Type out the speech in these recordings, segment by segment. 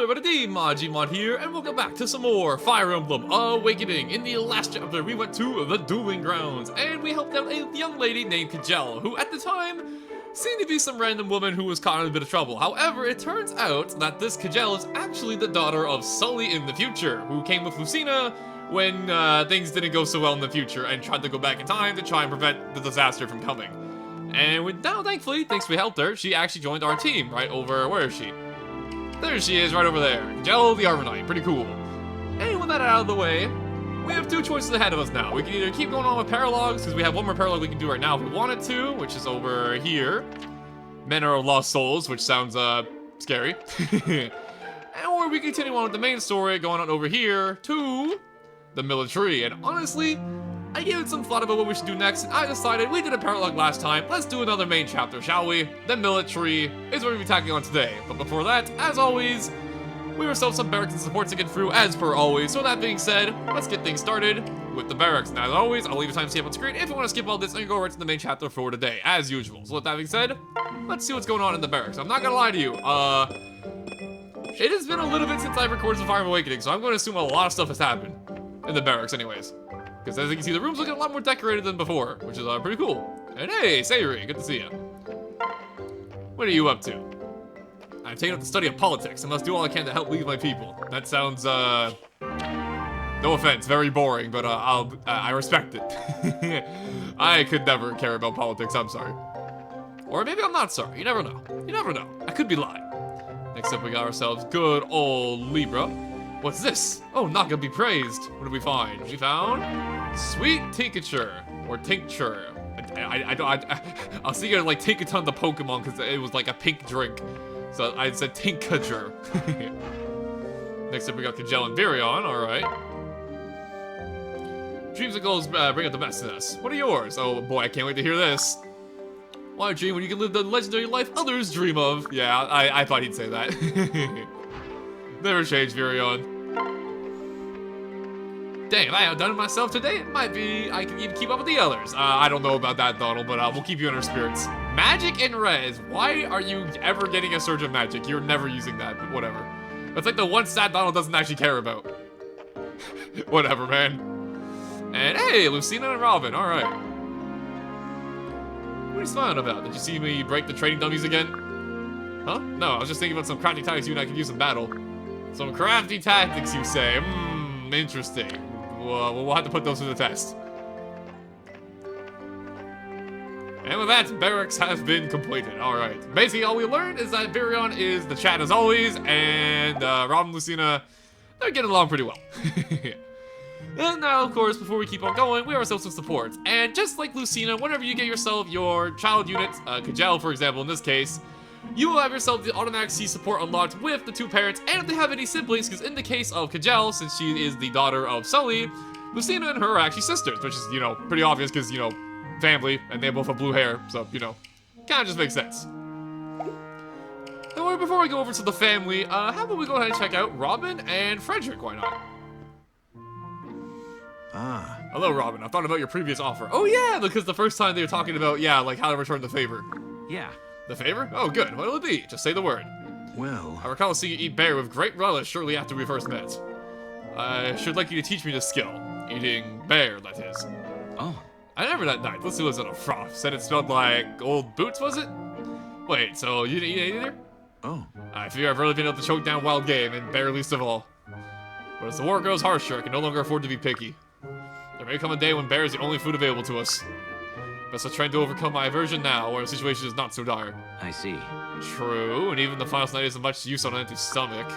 everybody, Majimon here, and welcome back to some more Fire Emblem Awakening. In the last chapter, we went to the Dueling Grounds, and we helped out a young lady named Kajel, who at the time seemed to be some random woman who was caught in a bit of trouble. However, it turns out that this Kajel is actually the daughter of Sully in the future, who came with Lucina when things didn't go so well in the future, and tried to go back in time to try and prevent the disaster from coming. And now, thankfully, thanks we helped her, she actually joined our team right over, where is she? There she is, right over there. Kajel the Armor Knight, pretty cool. And with that out of the way, we have two choices ahead of us now. We can either keep going on with paralogs, because we have one more paralog we can do right now if we wanted to, which is over here. Men are Lost Souls, which sounds, scary. Or we continue on with the main story, going on over here to the military. And honestly, I gave it some thought about what we should do next, and I decided we did a paralog last time. Let's do another main chapter, shall we? The military is what we'll be tackling on today. But before that, as always, we ourselves some barracks and supports to get through, as per always. So that being said, let's get things started with the barracks. And as always, I'll leave the timestamp on screen if you want to skip all this and go right to the main chapter for today, as usual. So with that being said, let's see what's going on in the barracks. I'm not gonna lie to you, it has been a little bit since I've recorded some Fire Emblem Awakening, so I'm going to assume a lot of stuff has happened in the barracks anyways. Because as you can see, the room's looking a lot more decorated than before, which is pretty cool. And hey, Sayuri, good to see you. What are you up to? I've taken up the study of politics and must do all I can to help lead my people. That sounds, no offense, very boring, but I respect it. I could never care about politics, I'm sorry. Or maybe I'm not sorry, you never know. You never know, I could be lying. Next up we got ourselves good old Libra. What's this? Oh, Naga be praised. What did we find? We found sweet tincture, or tincture. I was thinking of like Tinkaton the Pokemon because it was like a pink drink. So I said tincture. Next up we got Kajel and Virion, alright. Dreams and goals bring out the best in us. What are yours? Oh boy, I can't wait to hear this. Why dream when you can live the legendary life others dream of? Yeah, I thought he'd say that. Never change, Virion. Dang, if I outdone it myself today, it might be I can even keep up with the others. I don't know about that, Donald, but we'll keep you in our spirits. Magic and res. Why are you ever getting a surge of magic? You're never using that, but whatever. That's like the one stat Donald doesn't actually care about. Whatever, man. And hey, Lucina and Robin, alright. What are you smiling about? Did you see me break the trading dummies again? Huh? No, I was just thinking about some crafty tactics you and I could use in battle. Some crafty tactics, you say? Interesting. We'll have to put those to the test. And with that, barracks has been completed. Alright. Basically, all we learned is that Virion is the chat as always, and Rob and Lucina, they're getting along pretty well. And now, of course, before we keep on going, we have ourselves some support. And just like Lucina, whenever you get yourself your child unit, Kajel, for example, in this case, you will have yourself the automatic C support unlocked with the two parents, and if they have any siblings, because in the case of Kajel, since she is the daughter of Sully, Lucina and her are actually sisters, which is, you know, pretty obvious because, you know, family, and they both have blue hair, so, you know, kind of just makes sense. Now, before we go over to the family, how about we go ahead and check out Robin and Frederick, why not? Ah. Hello, Robin, I thought about your previous offer. Oh yeah, because the first time they were talking about, yeah, like how to return the favor. Yeah. The favor? Oh, good. What'll it be? Just say the word. Well, I recall seeing you eat bear with great relish shortly after we first met. I should like you to teach me this skill. Eating bear, that is. oh, I never that night. Let's see what's in a froth. Said it smelled like old boots, was it? Wait, so you didn't eat it either? oh, I fear I've really been able to choke down wild game, and bear least of all. But as the war grows harsher, I can no longer afford to be picky. There may come a day when bear is the only food available to us. Best trying to overcome my aversion now, where the situation is not so dire. I see. True, and even the final night isn't much use on an empty stomach.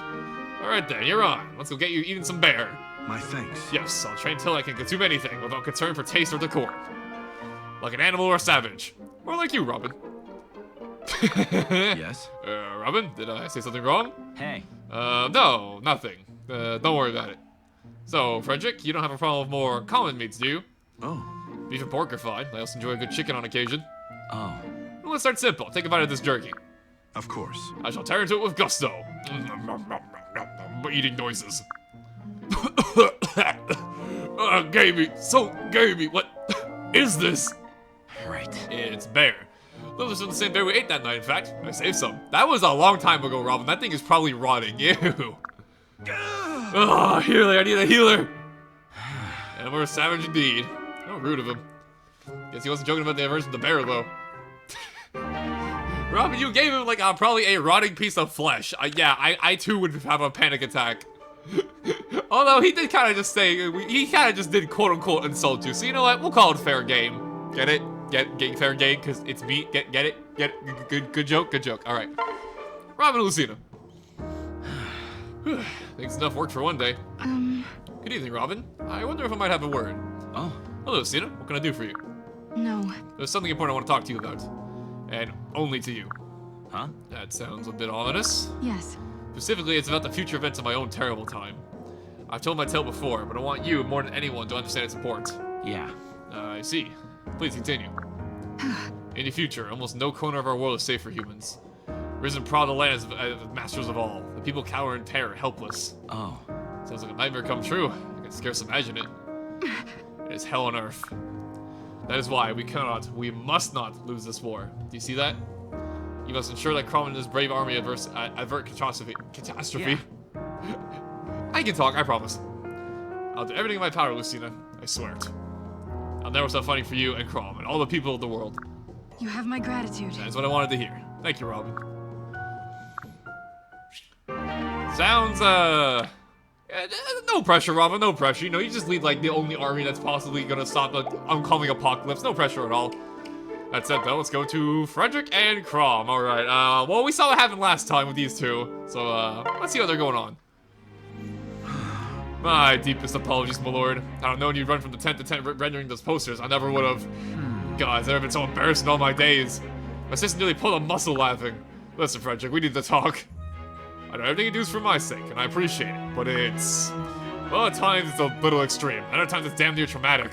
Alright then, you're on. Let's go get you eating some bear. My thanks. Yes, I'll train till I can consume anything without concern for taste or decor. Like an animal or a savage. Or like you, Robin. Yes? Robin, did I say something wrong? Hey. No, nothing. Don't worry about it. So, Frederick, you don't have a problem with more common meats, do you? Oh. Beef and pork are fine. I also enjoy a good chicken on occasion. Oh. Well, let's start simple. Take a bite of this jerky. Of course. I shall tear into it with gusto. Eating noises. Gamey, so gamey. What is this? Right. It's bear. Those are some of the same bear we ate that night, in fact. I saved some. That was a long time ago, Robin. That thing is probably rotting. Ew. Oh, healer, I need a healer. And we're savage indeed. How rude of him. Guess he wasn't joking about the aversion of the bear, though. Robin, you gave him, like, probably a rotting piece of flesh. Yeah, I too would have a panic attack. Although, he did kind of just say, he kind of just did quote-unquote insult you. So, you know what? We'll call it fair game. Get it? Get fair game, because it's me. Get it? Get it? Good joke? Good joke. Alright. Robin and Lucina. Thanks, enough work for one day. Good evening, Robin. I wonder if I might have a word. Oh. Hello, Lucina. What can I do for you? No. There's something important I want to talk to you about. And only to you. Huh? That sounds a bit ominous. Yes. Specifically, it's about the future events of my own terrible time. I've told my tale before, but I want you, more than anyone, to understand its importance. Yeah. I see. Please continue. In the future, almost no corner of our world is safe for humans. Risen proud of the land as masters of all. The people cower in terror, helpless. Oh. Sounds like a nightmare come true. I can scarce imagine it. It is hell on earth. That is why we must not lose this war. Do you see that? You must ensure that Cromwell and his brave army avert catastrophe. Yeah. I can talk, I promise. I'll do everything in my power, Lucina. I swear it. I'll never stop fighting for you and Crom and all the people of the world. You have my gratitude. That's what I wanted to hear. Thank you, Robin. Sounds, no pressure, Robin, no pressure. You know, you just lead, like, the only army that's possibly gonna stop the oncoming apocalypse. No pressure at all. That said, though, let's go to Frederick and Crom. Alright, well, we saw what happened last time with these two. So, let's see how they're going on. My deepest apologies, my lord. Had I known you'd run from the tent to tent rendering those posters, I never would have. God, I've never been so embarrassed in all my days. My sister nearly pulled a muscle laughing. Listen, Frederick, we need to talk. I know everything you do is for my sake, and I appreciate it, but it's... well, at times it's a little extreme, and at times it's damn near traumatic.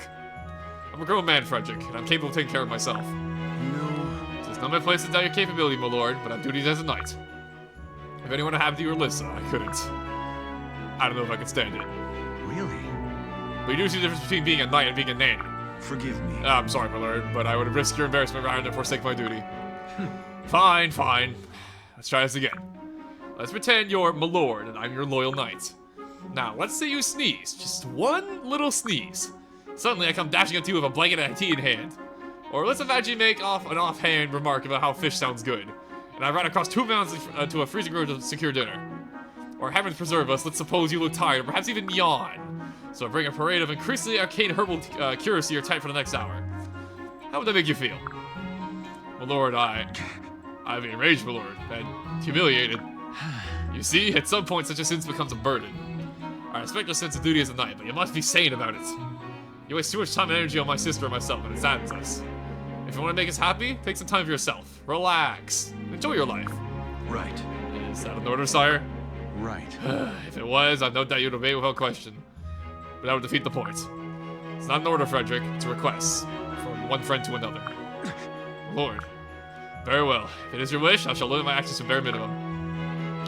I'm a grown man, Frederick, and I'm capable of taking care of myself. No. It's not my place to doubt your capability, my lord, but I have duties as a knight. If anyone had happened to you or Alyssa, I couldn't. I don't know if I could stand it. Really? But you do see the difference between being a knight and being a nanny. Forgive me. I'm sorry, my lord, but I would risk your embarrassment rather than forsake my duty. Fine, fine. Let's try this again. Let's pretend you're my lord and I'm your loyal knight. Now, let's say you sneeze. Just one little sneeze. Suddenly, I come dashing up to you with a blanket and tea in hand. Or let's imagine you make an offhand remark about how fish sounds good. And I ride across 2 mountains to a freezing room to secure dinner. Or heavens preserve us, let's suppose you look tired, or perhaps even yawn. So I bring a parade of increasingly arcane herbal cures to your tent for the next hour. How would that make you feel? My lord, I've been enraged, my lord, and humiliated. You see, at some point such a sin becomes a burden. I respect your sense of duty as a knight, but you must be sane about it. You waste too much time and energy on my sister and myself, and it saddens us. If you want to make us happy, take some time for yourself. Relax. Enjoy your life. Right. Is that an order, sire? Right. If it was, I've no doubt you'd obey without question. But that would defeat the point. It's not an order, Frederick. It's a request. From one friend to another. Lord. Very well. If it is your wish, I shall limit my actions to bare minimum.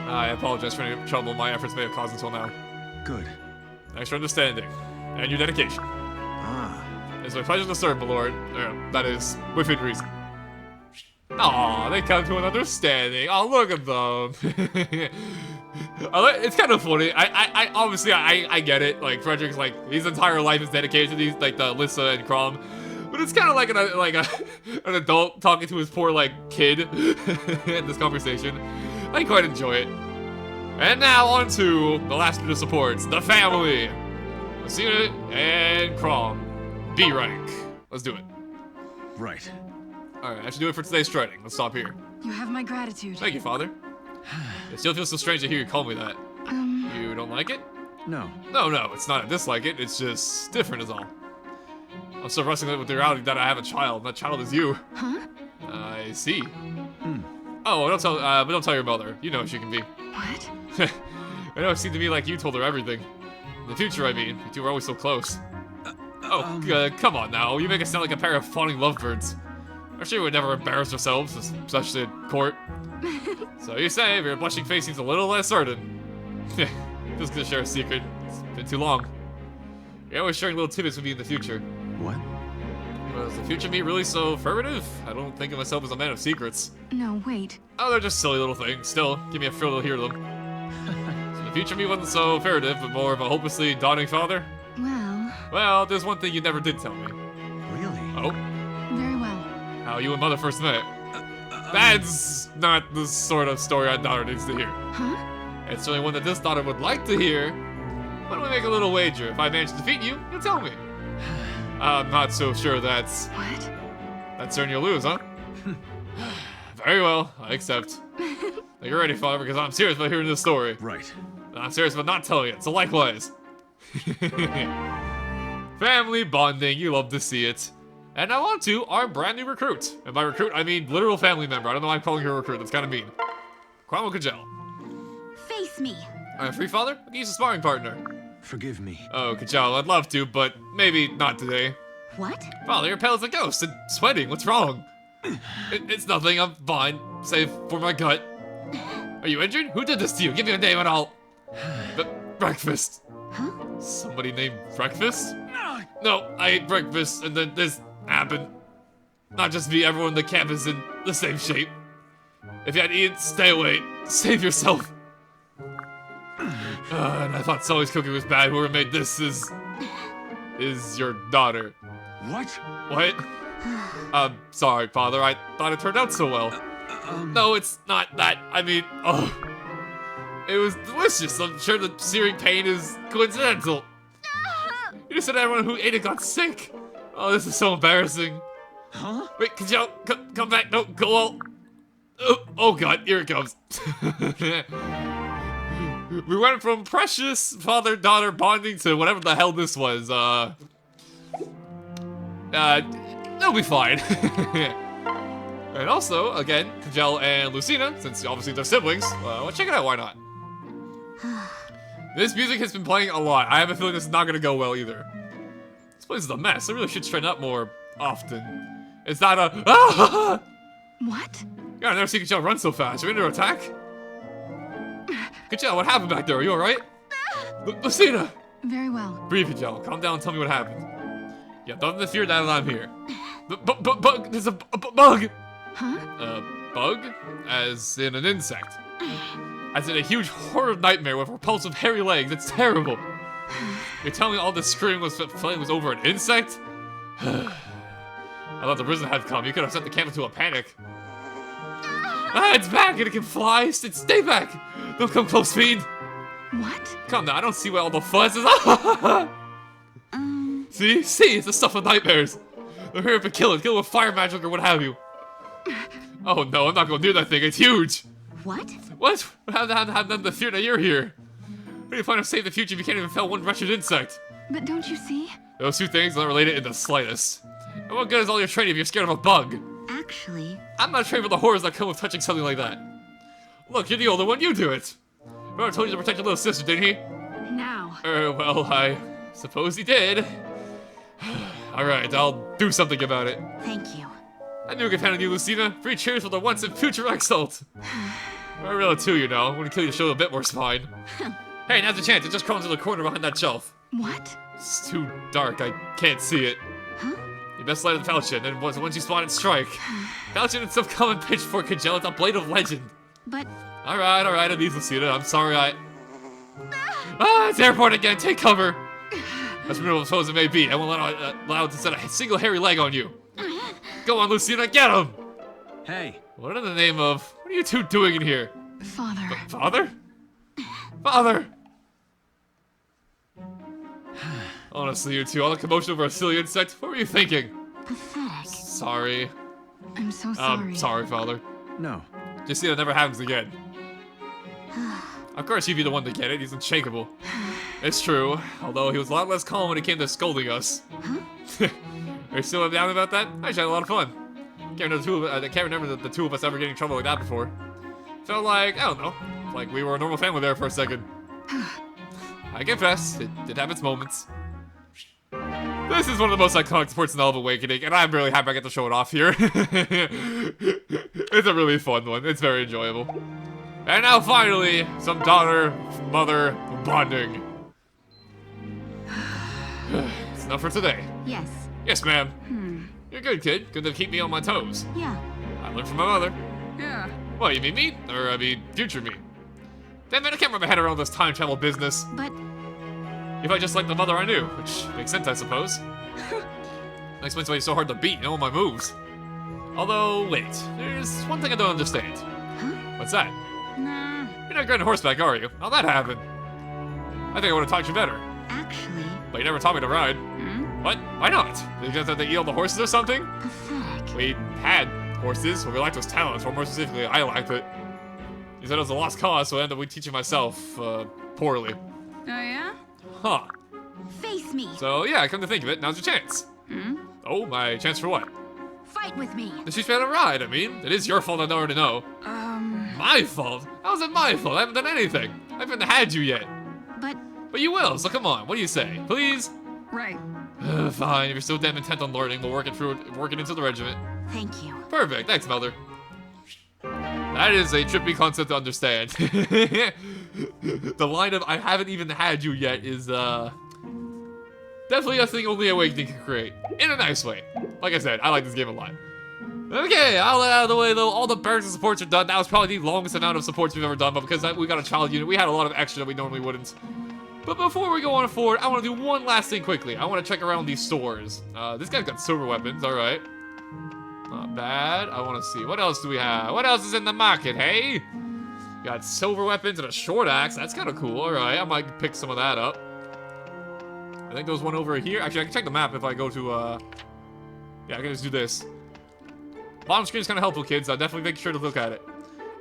I apologize for any trouble my efforts may have caused until now. Good. Thanks for understanding. And your dedication. Ah. It's my pleasure to serve, my lord. That is, within reason. Aw, they come to an understanding. Oh, look at them. It's kind of funny. I obviously, I get it. Like, Frederick's, like, his entire life is dedicated to these, like, the Alyssa and Crom. But it's kind of like an adult talking to his poor, like, kid in this conversation. I quite enjoy it. And now on to the last bit of supports, the family. Lucina and Crom. B rank. Let's do it. Right. Alright, I should do it for today's shredding. Let's stop here. You have my gratitude. Thank you, Father. It still feels so strange to hear you call me that. You don't like it? No. No, it's not I dislike it. It's just different is all. I'm still wrestling with the reality that I have a child, and that child is you. Huh? I see. Oh, don't tell your mother. You know what she can be. What? I know it seemed to me like you told her everything. In the future, I mean. You two were always so close. Come on now. You make us sound like a pair of fawning lovebirds. I'm sure we would never embarrass ourselves as such at court. So you say, but your blushing face seems a little less certain. Just gonna share a secret. It's been too long. You're always sharing little tidbits with me in the future. What? Was the future me really so furtive? I don't think of myself as a man of secrets. No, wait. Oh, they're just silly little things. Still, give me a thrill to hear them. So the future me wasn't so furtive, but more of a hopelessly dawning father? Well, Well, there's one thing you never did tell me. Really? Oh? very well. How you and Mother first met. That's not the sort of story our daughter needs to hear. Huh? It's certainly one that this daughter would like to hear. Why don't we make a little wager? If I manage to defeat you, you'll tell me. I'm not so sure that's certain you'll lose, huh? Very well, I accept. Now you're ready, Father, because I'm serious about hearing this story. Right. And I'm serious about not telling it, so likewise. Family bonding, you love to see it. And now on to our brand new recruit. And by recruit, I mean literal family member. I don't know why I'm calling her a recruit, that's kind of mean. Kwamo Kajel. Face me. Alright, free father? I can use a sparring partner. Forgive me. Oh, Kajal, I'd love to, but maybe not today. What? Father, your pale as a ghost and sweating. What's wrong? It's nothing. I'm fine, save for my gut. Are you injured? Who did this to you? Give me a name and I'll... Breakfast. Huh? Somebody named Breakfast? No, I ate breakfast and then this happened. Not just me, everyone in the camp is in the same shape. If you had eaten, stay away. Save yourself. And I thought Sully's cooking was bad. Whoever made this is your daughter. What? What? Sorry, Father. I thought it turned out so well. No, it's not that. I mean, oh. It was delicious. I'm sure the searing pain is coincidental. You just said everyone who ate it got sick. Oh, this is so embarrassing. Huh? Wait, could you come back? No, go all. Oh God, here it comes. We went from precious father-daughter bonding to whatever the hell this was. They'll be fine. And also, again, Kajel and Lucina, since obviously they're siblings, well, check it out, why not? This music has been playing a lot. I have a feeling this is not gonna go well either. This place is a mess. I really should straighten up more often. It's not a What? Yeah, I've never seen Kajel run so fast. Are we under attack? Kajel, what happened back there? Are you alright? Lucina! Very well. Breathe, Kajel. Calm down and tell me what happened. Yeah, nothing to fear now that I'm here. Bug! There's a bug! Huh? Bug? As in an insect. As in a huge horrid nightmare with repulsive hairy legs. It's terrible. You're telling me all this screaming was over an insect? I thought the prison had come. You could have sent the camp into a panic. It's back and it can fly. Stay back. Don't come close, fiend. What? Come now, I don't see where all the fuzz is. See, it's the stuff of nightmares. They're here to kill it with fire magic or what have you. Oh no, I'm not going near that thing. It's huge. What? What? How done the fear that you're here? How do you plan to save the future if you can't even fell one wretched insect? But don't you see? Those two things aren't related in the slightest. And what good is all your training if you're scared of a bug? Actually, I'm not trained for the horrors that come with touching something like that. Look, you're the older one, you do it. Brother told you to protect your little sister, didn't he? Now. Well, I suppose he did. Alright, I'll do something about it. thank you. I knew a good fan of you, Lucina. 3 cheers for the once and future exalt. I really too, you know. I'm gonna kill you to show a bit more spine. Hey, now's the chance. It just crawled into the corner behind that shelf. What? It's too dark. I can't see it. Huh? You best light the falchion, and once you spawn it, strike. Falchion is some common pitchfork, Kajel. It's a blade of legend. But Alright, it needs Lucina. I'm sorry, it's airport again. Take cover. As brutal as it may be, I won't allow it to set a single hairy leg on you. Go on, Lucina, get him! Hey. What in the name of... What are you two doing in here? Father. Father? Father! Honestly, you two, all the commotion over a silly insect, what were you thinking? pathetic. Sorry. I'm so sorry. Sorry, Father. No. Just see that never happens again. Of course he'd be the one to get it, he's unshakable. It's true, although he was a lot less calm when it came to scolding us. Are you still down about that? I actually had a lot of fun. I can't remember the two of us ever getting in trouble like that before. Felt like, I don't know, like we were a normal family there for a second. I confess, it did have its moments. This is one of the most iconic sports in all of Awakening, and I'm really happy I get to show it off here. It's a really fun one, it's very enjoyable. And now finally, some daughter-mother bonding. It's enough for today. Yes. Yes, ma'am. You're good, kid. Good to keep me on my toes. Yeah. I learned from my mother. Yeah. Well, you mean me? Or, I mean, future me? Damn it, I can't wrap my head around this time travel business. But If I just like the mother I knew, which makes sense, I suppose. That explains why he's so hard to beat, knowing my moves. Although, wait, there's one thing I don't understand. Huh? What's that? Nah. You're not riding horseback, are you? How'd that happen? I think I would have taught you better. Actually. But you never taught me to ride. Hmm? What? Why not? Did you guys have to eat all the horses or something? Pathetic. We had horses, but we lacked those talents, or more specifically, I lacked it. You said it was a lost cause, so I ended up teaching myself, poorly. Oh yeah? Huh. Face me. So, yeah, come to think of it, now's your chance. Hmm? Oh, my chance for what? Fight with me. To teach me how to ride, I mean. It is your fault I already know. My fault? How's it my fault? I haven't done anything. I haven't had you yet. But you will, so come on, what do you say? Please? right. Fine, if you're so damn intent on learning, we'll work it into the regiment. Thank you. Perfect, thanks, Mother. That is a trippy concept to understand. The line of, I haven't even had you yet is, definitely a thing only Awakening can create. In a nice way. Like I said, I like this game a lot. Okay, I'll let out of the way though. All the barracks and supports are done. That was probably the longest amount of supports we've ever done, but because we got a child unit, we had a lot of extra that we normally wouldn't. But before we go on forward, I want to do one last thing quickly. I want to check around these stores. This guy's got silver weapons, alright. Not bad. I want to see. What else do we have? What else is in the market, hey? Got silver weapons and a short axe. That's kind of cool. Alright, I might pick some of that up. I think there's one over here. Actually, I can check the map if I go to, yeah, I can just do this. Bottom screen is kind of helpful, kids. I'll definitely make sure to look at it.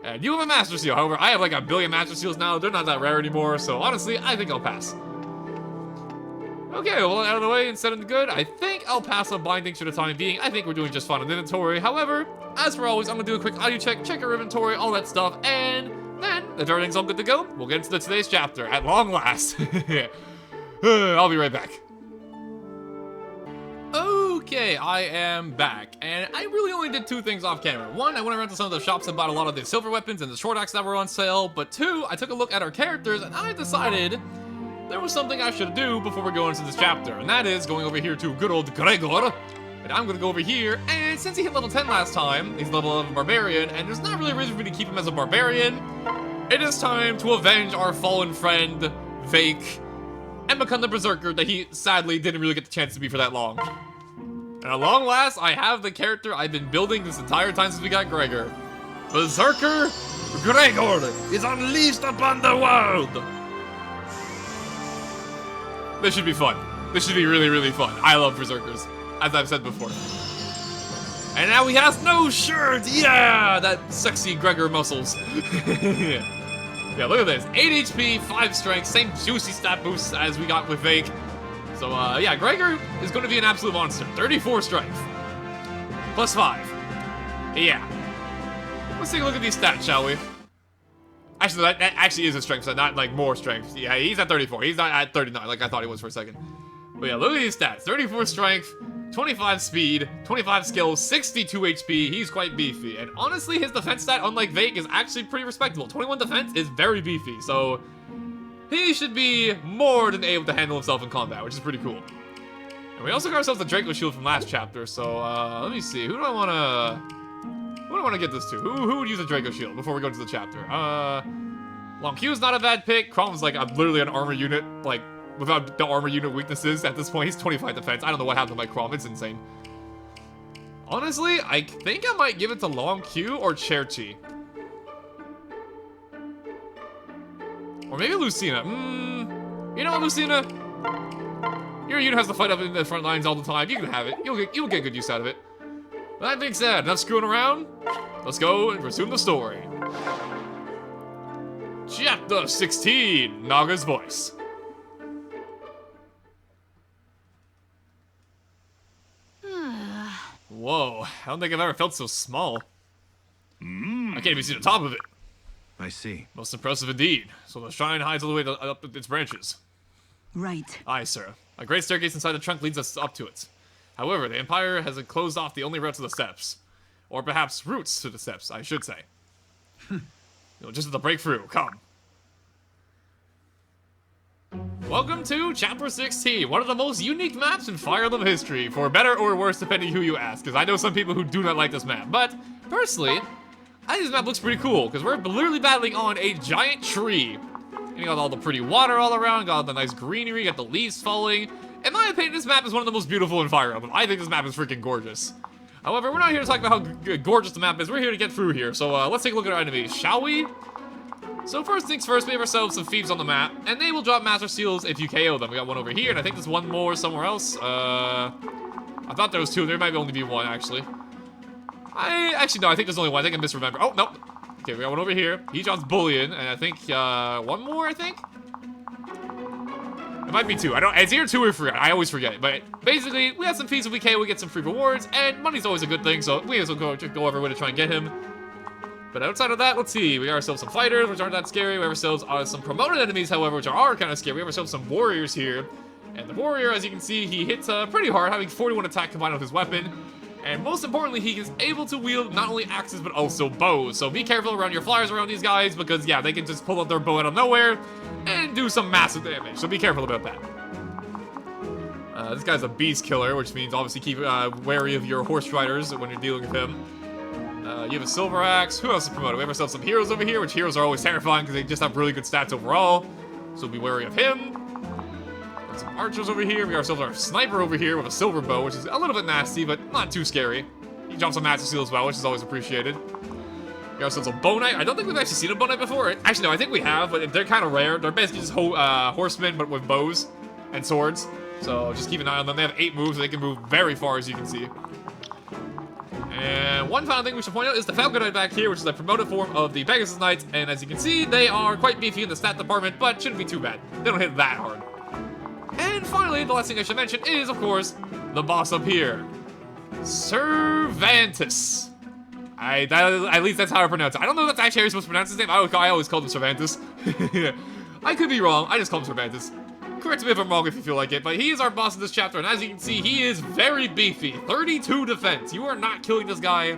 And you have a Master Seal. However, I have like a billion Master Seals now. They're not that rare anymore, so honestly, I think I'll pass. Okay, well, out of the way and set in the good, I think I'll pass on bindings for the time being. I think we're doing just fine on inventory. However, as for always, I'm going to do a quick audio check our inventory, all that stuff, and then, if everything's all good to go, we'll get into today's chapter, at long last. I'll be right back. Okay, I am back, and I really only did two things off camera. One, I went around to some of the shops and bought a lot of the silver weapons and the short axe that were on sale, but two, I took a look at our characters, and I decided there was something I should do before we go into this chapter, and that is going over here to good old Gregor, and I'm gonna go over here, and since he hit level 10 last time, he's level 11 barbarian, and there's not really a reason for me to keep him as a barbarian. It is time to avenge our fallen friend, Vake, and become the berserker that he sadly didn't really get the chance to be for that long. And at long last, I have the character I've been building this entire time since we got Gregor. Berserker Gregor is unleashed upon the world! This should be fun. This should be really, really fun. I love berserkers, as I've said before. And now he has no shirt! Yeah! That sexy Gregor muscles. Yeah, look at this. 8 HP, 5 strength, same juicy stat boosts as we got with Vake. So, yeah, Gregor is going to be an absolute monster. 34 strength. Plus 5. Yeah. Let's take a look at these stats, shall we? Actually, that actually is a strength, so not, like, more strength. Yeah, he's at 34. He's not at 39, like I thought he was for a second. But yeah, look at these stats. 34 strength, 25 speed, 25 skill, 62 HP. He's quite beefy. And honestly, his defense stat, unlike Vake, is actually pretty respectable. 21 defense is very beefy, so he should be more than able to handle himself in combat, which is pretty cool. And we also got ourselves the Draco Shield from last chapter, so let me see. Who do I want to get this to? Who would use a Draco Shield before we go to the chapter? Long Q's not a bad pick. Crom's like literally an armor unit, like without the armor unit weaknesses at this point. He's 25 defense. I don't know what happened to my Crom. It's insane. Honestly, I think I might give it to Long Q or Cherchi. Or maybe Lucina. You know what, Lucina? Your unit has to fight up in the front lines all the time. You can have it. You'll get good use out of it. That being said, enough screwing around. Let's go and resume the story. Chapter 16, Naga's Voice. Whoa, I don't think I've ever felt so small. I can't even see the top of it. I see. Most impressive indeed. So the shrine hides all the way up its branches. Right. Aye, sir. A great staircase inside the trunk leads us up to it. However, the Empire has closed off the only route to the steps. Or perhaps routes to the steps, I should say. Just to break through, come. Welcome to Chapter 16, one of the most unique maps in Fire Emblem history, for better or worse depending who you ask, because I know some people who do not like this map. But, personally, I think this map looks pretty cool, because we're literally battling on a giant tree. And you got all the pretty water all around, got all the nice greenery, got the leaves falling. In my opinion, this map is one of the most beautiful in Fire Emblem. I think this map is freaking gorgeous. However, we're not here to talk about how gorgeous the map is, we're here to get through here. So let's take a look at our enemies, shall we? So first things first, we have ourselves some thieves on the map, and they will drop Master Seals if you KO them. We got one over here, and I think there's one more somewhere else. I thought there was two, there might only be one, actually. Actually, no, I think there's only one. I think I misremember. Oh, no. Okay, we got one over here. He drops Bullion, and I think, one more, I think? It might be two. It's either two or three. I always forget. But basically, we have some feats if we KO, we get some free rewards, and money's always a good thing, so we as well go everywhere to try and get him. But outside of that, let's see. We got ourselves some fighters, which aren't that scary. We have ourselves some promoted enemies, however, which are kind of scary. We have ourselves some warriors here. And the warrior, as you can see, he hits pretty hard, having 41 attack combined with his weapon. And most importantly, he is able to wield not only axes, but also bows. So be careful around your flyers around these guys, because, yeah, they can just pull out their bow out of nowhere and do some massive damage. So be careful about that. This guy's a beast killer, which means obviously keep wary of your horse riders when you're dealing with him. You have a silver axe. Who else is promoted? We have ourselves some heroes over here, which heroes are always terrifying because they just have really good stats overall. So be wary of him. Got some archers over here. We got ourselves our sniper over here with a silver bow, which is a little bit nasty, but not too scary. He drops some Master Seal as well, which is always appreciated. We got ourselves a bow knight. I don't think we've actually seen a bow knight before. Actually, no, I think we have, but they're kind of rare. They're basically just horsemen, but with bows and swords. So just keep an eye on them. They have 8 moves, so they can move very far, as you can see. And one final thing we should point out is the Falcon Knight back here, which is a promoted form of the Pegasus Knights. And as you can see, they are quite beefy in the stat department, but shouldn't be too bad. They don't hit that hard. And finally, the last thing I should mention is, of course, the boss up here. Cervantes. At least that's how I pronounce it. I don't know if that's actually how you're supposed to pronounce his name. I always called him Cervantes. I could be wrong. I just call him Cervantes. Correct me if I'm wrong if you feel like it, but he is our boss in this chapter, and as you can see, he is very beefy. 32 defense. You are not killing this guy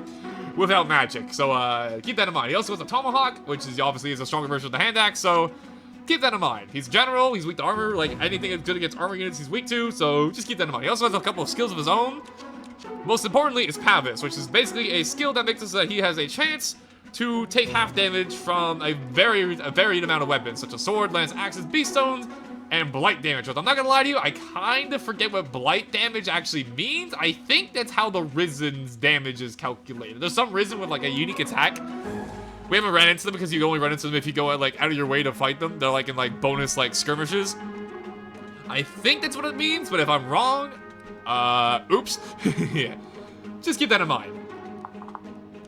without magic, so keep that in mind. He also has a tomahawk, which is obviously is a stronger version of the hand axe, so keep that in mind. He's general, he's weak to armor, like anything that's good against armor units he's weak to, so just keep that in mind. He also has a couple of skills of his own. Most importantly is Pavis, which is basically a skill that makes it so that he has a chance to take half damage from a varied amount of weapons, such as sword, lance, axes, beast stones, and blight damage. But I'm not gonna lie to you, I kind of forget what blight damage actually means. I think that's how the Risen's damage is calculated. There's some Risen with like a unique attack. We haven't ran into them because you only run into them if you go like out of your way to fight them. They're like in like bonus like skirmishes. I think that's what it means, but if I'm wrong, oops. Yeah. Just keep that in mind.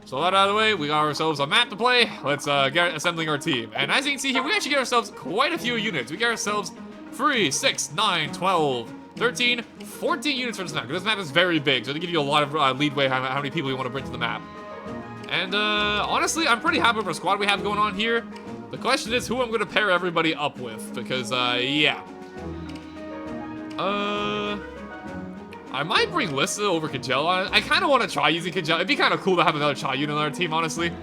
So that out of the way, we got ourselves a map to play. Let's get assembling our team. And as you can see here, we actually get ourselves quite a few units. We get ourselves 3, 6, 9, 12, 13, 14 units for this map. Because this map is very big, so they give you a lot of leadway how many people you want to bring to the map. And honestly, I'm pretty happy with our squad we have going on here. The question is who I'm going to pair everybody up with. Because, yeah. I might bring Lissa over Kajella. I kind of want to try using Kajella. It'd be kind of cool to have another Cha unit on our team, honestly.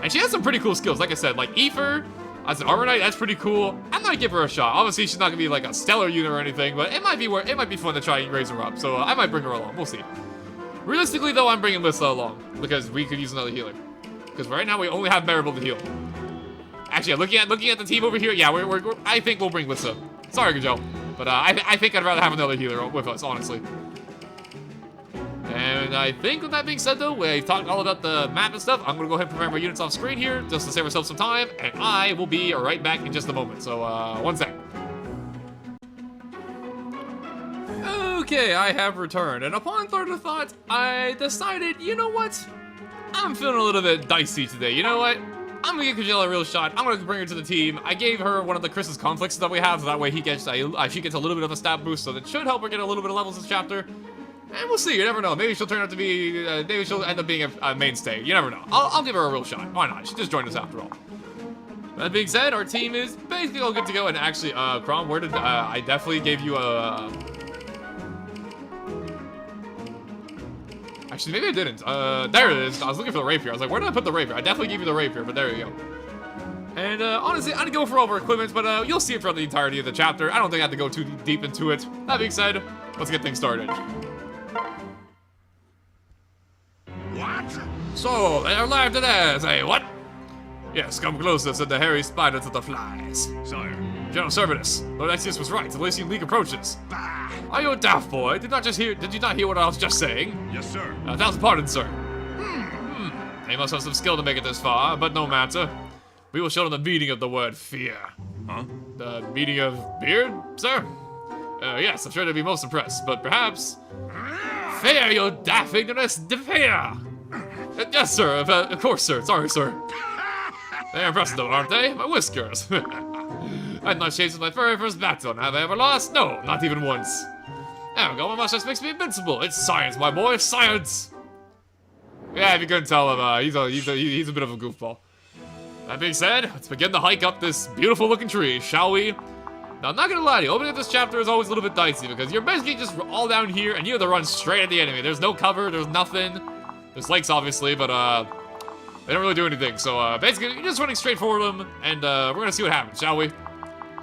And she has some pretty cool skills. Like I said, like Aether as an Armor Knight, that's pretty cool. I might give her a shot. Obviously, she's not gonna be like a stellar unit or anything, but it might be fun to try and raise her up. So I might bring her along. We'll see. Realistically, though, I'm bringing Lissa along because we could use another healer. Because right now we only have Maribel to heal. Actually, looking at the team over here, yeah, I think we'll bring Lissa. Sorry, Kajel, but I think I'd rather have another healer with us, honestly. And I think with that being said, though, we've talked all about the map and stuff. I'm going to go ahead and prepare my units off screen here just to save ourselves some time, and I will be right back in just a moment. So, one sec. Okay, I have returned, and upon third of thought, I decided, you know what? I'm feeling a little bit dicey today. You know what? I'm going to give Kajella a real shot. I'm going to bring her to the team. I gave her one of the Chris's conflicts that we have, so that way she gets a little bit of a stat boost, so that should help her get a little bit of levels this chapter. And we'll see, you never know. Maybe she'll turn out to be, maybe she'll end up being a mainstay. You never know. I'll give her a real shot. Why not? She just joined us after all. That being said, our team is basically all good to go. And actually, Crom, where did, I definitely gave you a... Actually, maybe I didn't. There it is. I was looking for the rapier. I was like, where did I put the rapier? I definitely gave you the rapier, but there you go. And honestly, I'd go for all of our equipment, but you'll see it throughout the entirety of the chapter. I don't think I have to go too deep into it. That being said, let's get things started. What? So, they are live today, say what? Yes, come closer, said the hairy spider to the flies. Sire. General Servidus, Lord Axius was right. The Lycian League approaches. Bah! Are you a daft boy? Did you not hear what I was just saying? Yes, sir. 1,000 pardons, sir. They must have some skill to make it this far, but no matter. We will show them the meaning of the word fear. Huh? The meaning of beard, sir? Yes, I'm sure they'd be most impressed, but perhaps... Fear, you daft ignorance, fear! Yes, sir, of course, sir. Sorry, sir. They're impressive, though, aren't they? My whiskers. I've not changed since my very first battle, and have I ever lost? No, not even once. There we go, my mustache makes me invincible. It's science, my boy, science! Yeah, if you couldn't tell him, he's a bit of a goofball. That being said, let's begin the hike up this beautiful-looking tree, shall we? Now, I'm not gonna lie to you, opening up this chapter is always a little bit dicey, because you're basically just all down here, and you have to run straight at the enemy. There's no cover, there's nothing. There's lakes, obviously, but, they don't really do anything. So, basically, you're just running straight for them, and, we're gonna see what happens, shall we?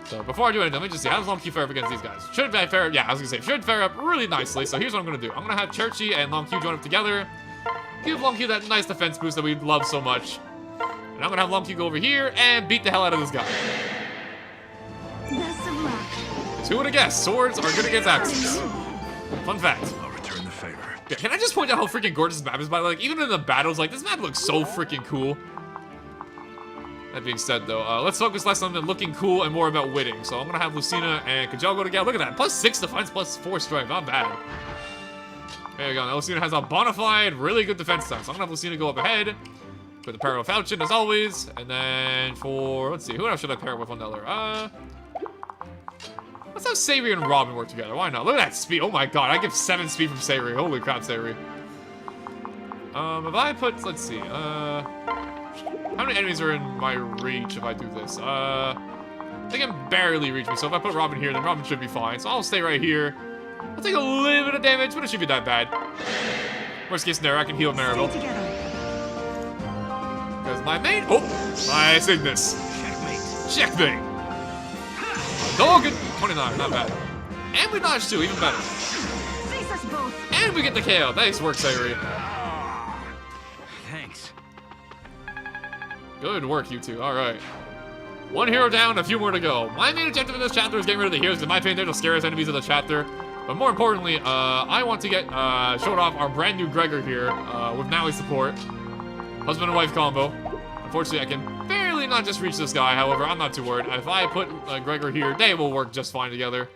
So, before I do anything, let me just see, how does Long Q fare up against these guys? Should fare, yeah, I was gonna say, should fare up really nicely, so here's what I'm gonna do. I'm gonna have Churchy and Long Q join up together, give Long Q that nice defense boost that we love so much, and I'm gonna have Long Q go over here and beat the hell out of this guy. Best of luck. 'Cause who would have guessed? Swords are good against axes. Fun fact. I'll return the favor. Yeah, can I just point out how freaking gorgeous this map is? By the way, like, even in the battles, like, this map looks so freaking cool. That being said, though, let's focus less on the looking cool and more about winning. So I'm gonna have Lucina and Kajal go together. Look at that, +6 defense, +4 strength, not bad. There you go. Now Lucina has a bona fide, really good defense stance. So I'm gonna have Lucina go up ahead with the pair of Falchion, as always. And then for, let's see, who else should I pair with on the other? Let's have Savory and Robin work together. Why not? Look at that speed. Oh my god, I give 7 speed from Savory. Holy crap, Savory. If I put, let's see, how many enemies are in my reach if I do this? They can barely reach me, so if I put Robin here, then Robin should be fine. So I'll stay right here. I'll take a little bit of damage, but it shouldn't be that bad. Worst case scenario, I can heal Maribel. Because my main... Oh! My Cygnus. Checkmate. Checkmate! Dogged! 29, not bad. And we dodge too, even better. Face us both. And we get the KO. Nice work, Sayuri. Thanks. Good work, you two. Alright. One hero down, a few more to go. My main objective in this chapter is getting rid of the heroes, because in my opinion, they're the scariest enemies of the chapter. But more importantly, I want to get showed off our brand new Gregor here, with Nowie's support. Husband and wife combo. Unfortunately, I can barely not just reach this guy, however, I'm not too worried. If I put Gregor here, they will work just fine together.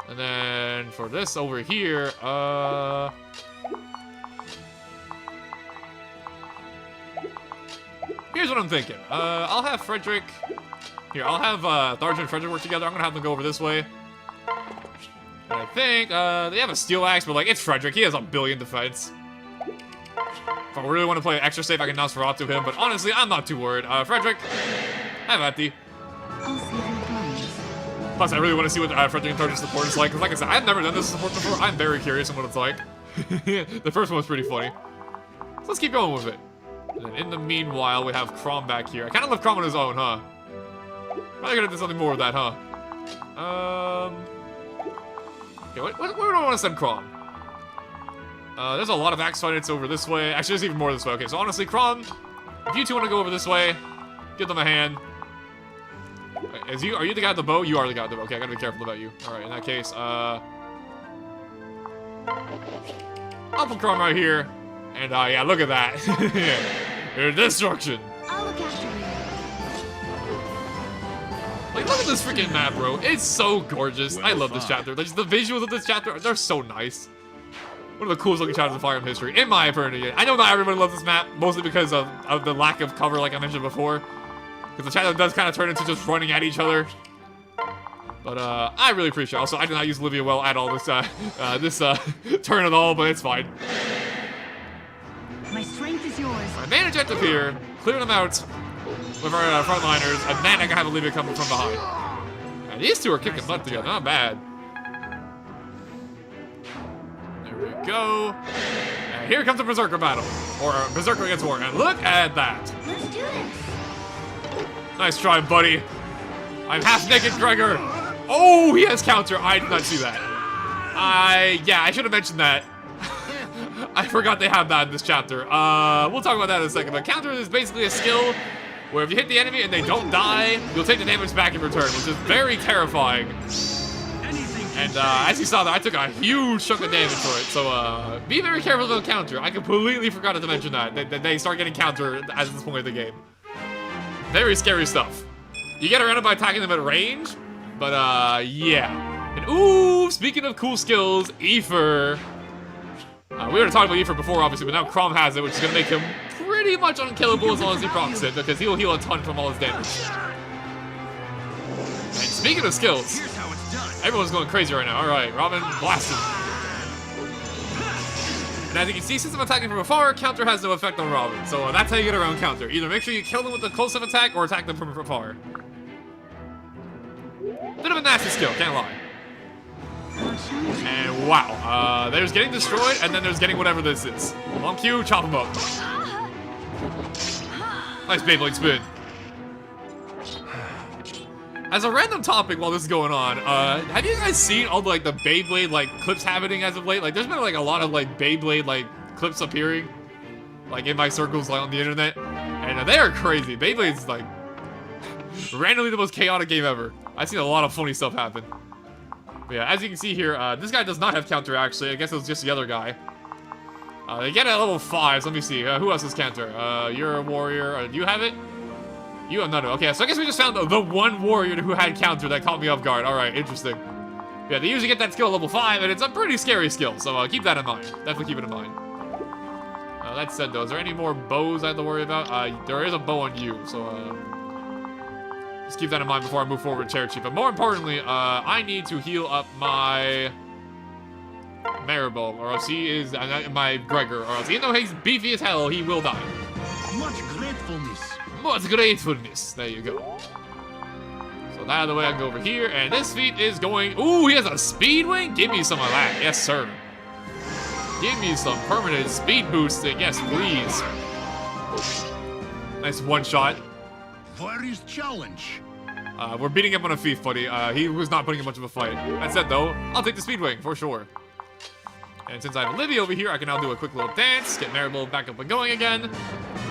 And then for this over here, here's what I'm thinking. I'll have Frederick... Here, I'll have Tharja and Frederick work together. I'm gonna have them go over this way. And I think, they have a steel axe, but like, it's Frederick. He has a billion defense. If I really want to play extra safe, I can Nosferatu him, but honestly, I'm not too worried. Frederick, have at thee. I'll save your bones. Plus, I really want to see what Frederick and Tharja's support is like, because like I said, I've never done this support before. I'm very curious on what it's like. The first one was pretty funny. So let's keep going with it. And then in the meanwhile, we have Crom back here. I kind of left Crom on his own, huh? Probably gonna do something more with that, huh? Okay, where do I want to send Crom? There's a lot of axe fights over this way. Actually, there's even more this way. Okay, so honestly, Crom, if you two want to go over this way, give them a hand. Are you the guy with the bow? You are the guy with the bow. Okay, I gotta be careful about you. Alright, in that case, I'll put Crom right here. And, yeah, look at that. Destruction. I'll look after you. Like, look at this freaking map, bro. It's so gorgeous. I love this chapter. Like, the visuals of this chapter, they're so nice. One of the coolest looking chapters of Fire Emblem history, in my opinion. I know not everybody loves this map, mostly because of the lack of cover, like I mentioned before. Because the chapter does kind of turn into just running at each other. But, I really appreciate it. Also, I did not use Olivia well at all this turn at all, but it's fine. My strength is yours. My main objective here, clear them out with our frontliners, and then I can have Olivia coming from behind. And these two are kicking butt together, not bad. There we go. And here comes a Berserker battle. Or a Berserker against War, and look at that. Let's do this. Nice try, buddy. I'm half naked, Gregor. Oh, he has counter. I did not see that. Yeah, I should have mentioned that. I forgot they have that in this chapter. We'll talk about that in a second. But counter is basically a skill where if you hit the enemy and they don't die, you'll take the damage back in return, which is very terrifying. And as you saw that, I took a huge chunk of damage for it. So be very careful about counter. I completely forgot to mention that they start getting counter at this point of the game. Very scary stuff. You get around it by attacking them at range, but yeah. And ooh, speaking of cool skills, Ether. We already talked about Ether before, obviously, but now Crom has it, which is going to make him pretty much unkillable as long as he procs it, because he'll heal a ton from all his damage. And speaking of skills, everyone's going crazy right now. Alright, Robin, blast him. And as you can see, since I'm attacking from afar, counter has no effect on Robin. So that's how you get around counter. Either make sure you kill them with a close-up attack or attack them from afar. Bit of a nasty skill, can't lie. And wow, there's getting destroyed, and then there's getting whatever this is. On cue, chop him up. Nice Beyblade spin. As a random topic while this is going on, have you guys seen all the Beyblade clips happening as of late? There's been a lot of Beyblade clips appearing, in my circles on the internet, and they are crazy. Beyblade's randomly the most chaotic game ever. I've seen a lot of funny stuff happen. But yeah, as you can see here, this guy does not have counter actually. I guess it was just the other guy. They get it at level 5. So let me see. Who else has counter? You're a warrior. Do you have it? You have none of it. Okay, so I guess we just found the one warrior who had counter that caught me off guard. Alright, interesting. Yeah, they usually get that skill at level 5, and it's a pretty scary skill, so keep that in mind. Definitely keep it in mind. That said, though, is there any more bows I have to worry about? There is a bow on you, so just keep that in mind before I move forward with Cherry Chief. But more importantly, I need to heal up my Maribel, or else he is my Gregor, or else even though he's beefy as hell, he will die. Much gratefulness. Much gratefulness. There you go. So that out of the way, I can go over here, and this feat is going. Ooh, he has a speed wing. Give me some of that, yes sir. Give me some permanent speed boosting, yes please. Nice one shot. Where is challenge? We're beating him on a thief, buddy. He was not putting in much of a fight. That said, though, I'll take the Speedwing, for sure. And since I have Olivia over here, I can now do a quick little dance, get Maribel back up and going again.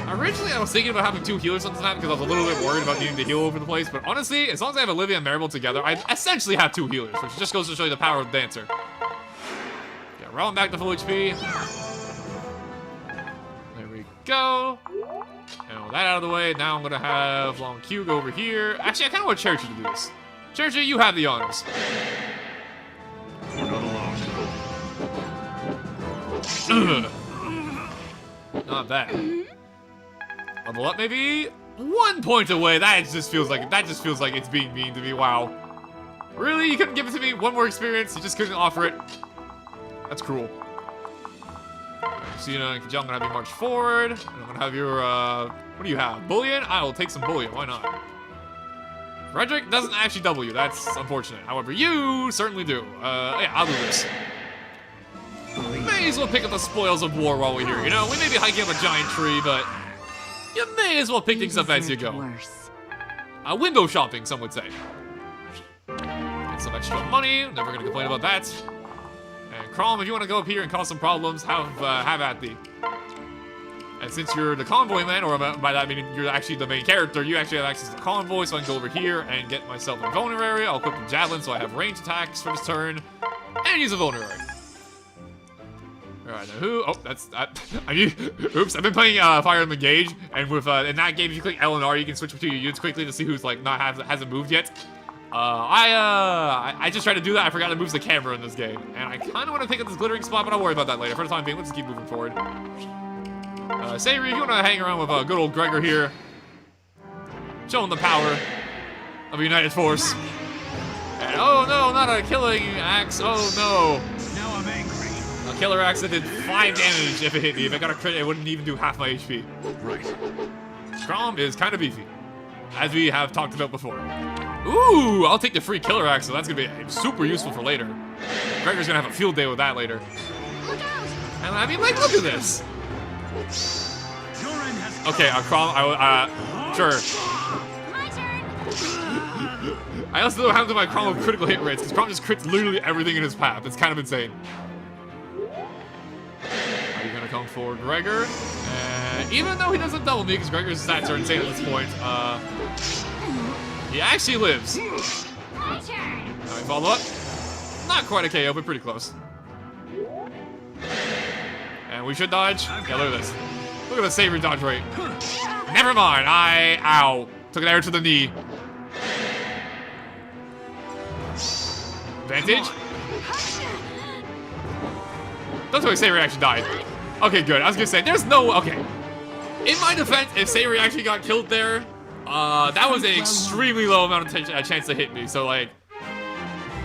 Originally, I was thinking about having 2 healers on this map because I was a little bit worried about needing to heal over the place. But honestly, as long as I have Olivia and Maribel together, I essentially have 2 healers, which just goes to show you the power of the Dancer. Get Rowan back to full HP. There we go. And with that out of the way, now I'm going to have Long Q go over here. Actually, I kind of want Cherry to do this. Cherry, you have the honors. We're not alone. Not bad. Level up, maybe 1 point away. That just feels like it's being mean to me. Wow. Really? You couldn't give it to me? 1 more experience? You just couldn't offer it? That's cruel. So, you know, I'm gonna have you march forward. And I'm gonna have your, what do you have? Bullion? I will take some bullion. Why not? Frederick doesn't actually double you. That's unfortunate. However, you certainly do. Yeah, I'll do this. May as well pick up the spoils of war while we're here. You know, we may be hiking up a giant tree, but you may as well pick things up as you go. Window shopping, some would say. Get some extra money. Never gonna complain about that. And Crom, if you want to go up here and cause some problems, have at thee. And since you're the convoy man, or by that I mean you're actually the main character, you actually have access to the convoy, so I can go over here and get myself a vulnerary. I'll equip the javelin so I have range attacks for this turn, and use a vulnerary. Alright, now who? Oh, that's that. Oops, I've been playing Fire Emblem Engage, and with in that game, if you click L and R, you can switch between your units quickly to see who's hasn't moved yet. I just tried to do that. I forgot to move the camera in this game, and I kind of want to pick up this glittering spot, but I'll worry about that later. For the time being, let's keep moving forward. Sayori, if you want to hang around with good old Gregor here, showing the power of a united force. And oh no, not a killing axe. Oh no. Now I'm angry. A killer axe that did 5 damage if it hit me. If I got a crit, it wouldn't even do half my HP. Right. Crom is kind of beefy, as we have talked about before. Ooh, I'll take the free killer axe, so that's gonna be super useful for later. Gregor's gonna have a field day with that later. Look out! And I mean, like, look at this. Okay, Crom, sure. My turn! I also know what happens to my Crom with critical hit rates, because Crom just crits literally everything in his path. It's kind of insane. Are you gonna come forward, Gregor? And even though he doesn't double me, because Gregor's stats are insane at this point, he actually lives. My turn. Now we follow up. Not quite a KO, but pretty close. And we should dodge. Yeah, look at this. Look at the savior dodge rate. Never mind. Ow. Took an arrow to the knee. Advantage? Don't tell me Savior actually died. Okay, good. I was gonna say, there's no... Okay. In my defense, if Savior actually got killed there, that was an extremely low amount of chance to hit me. So, like,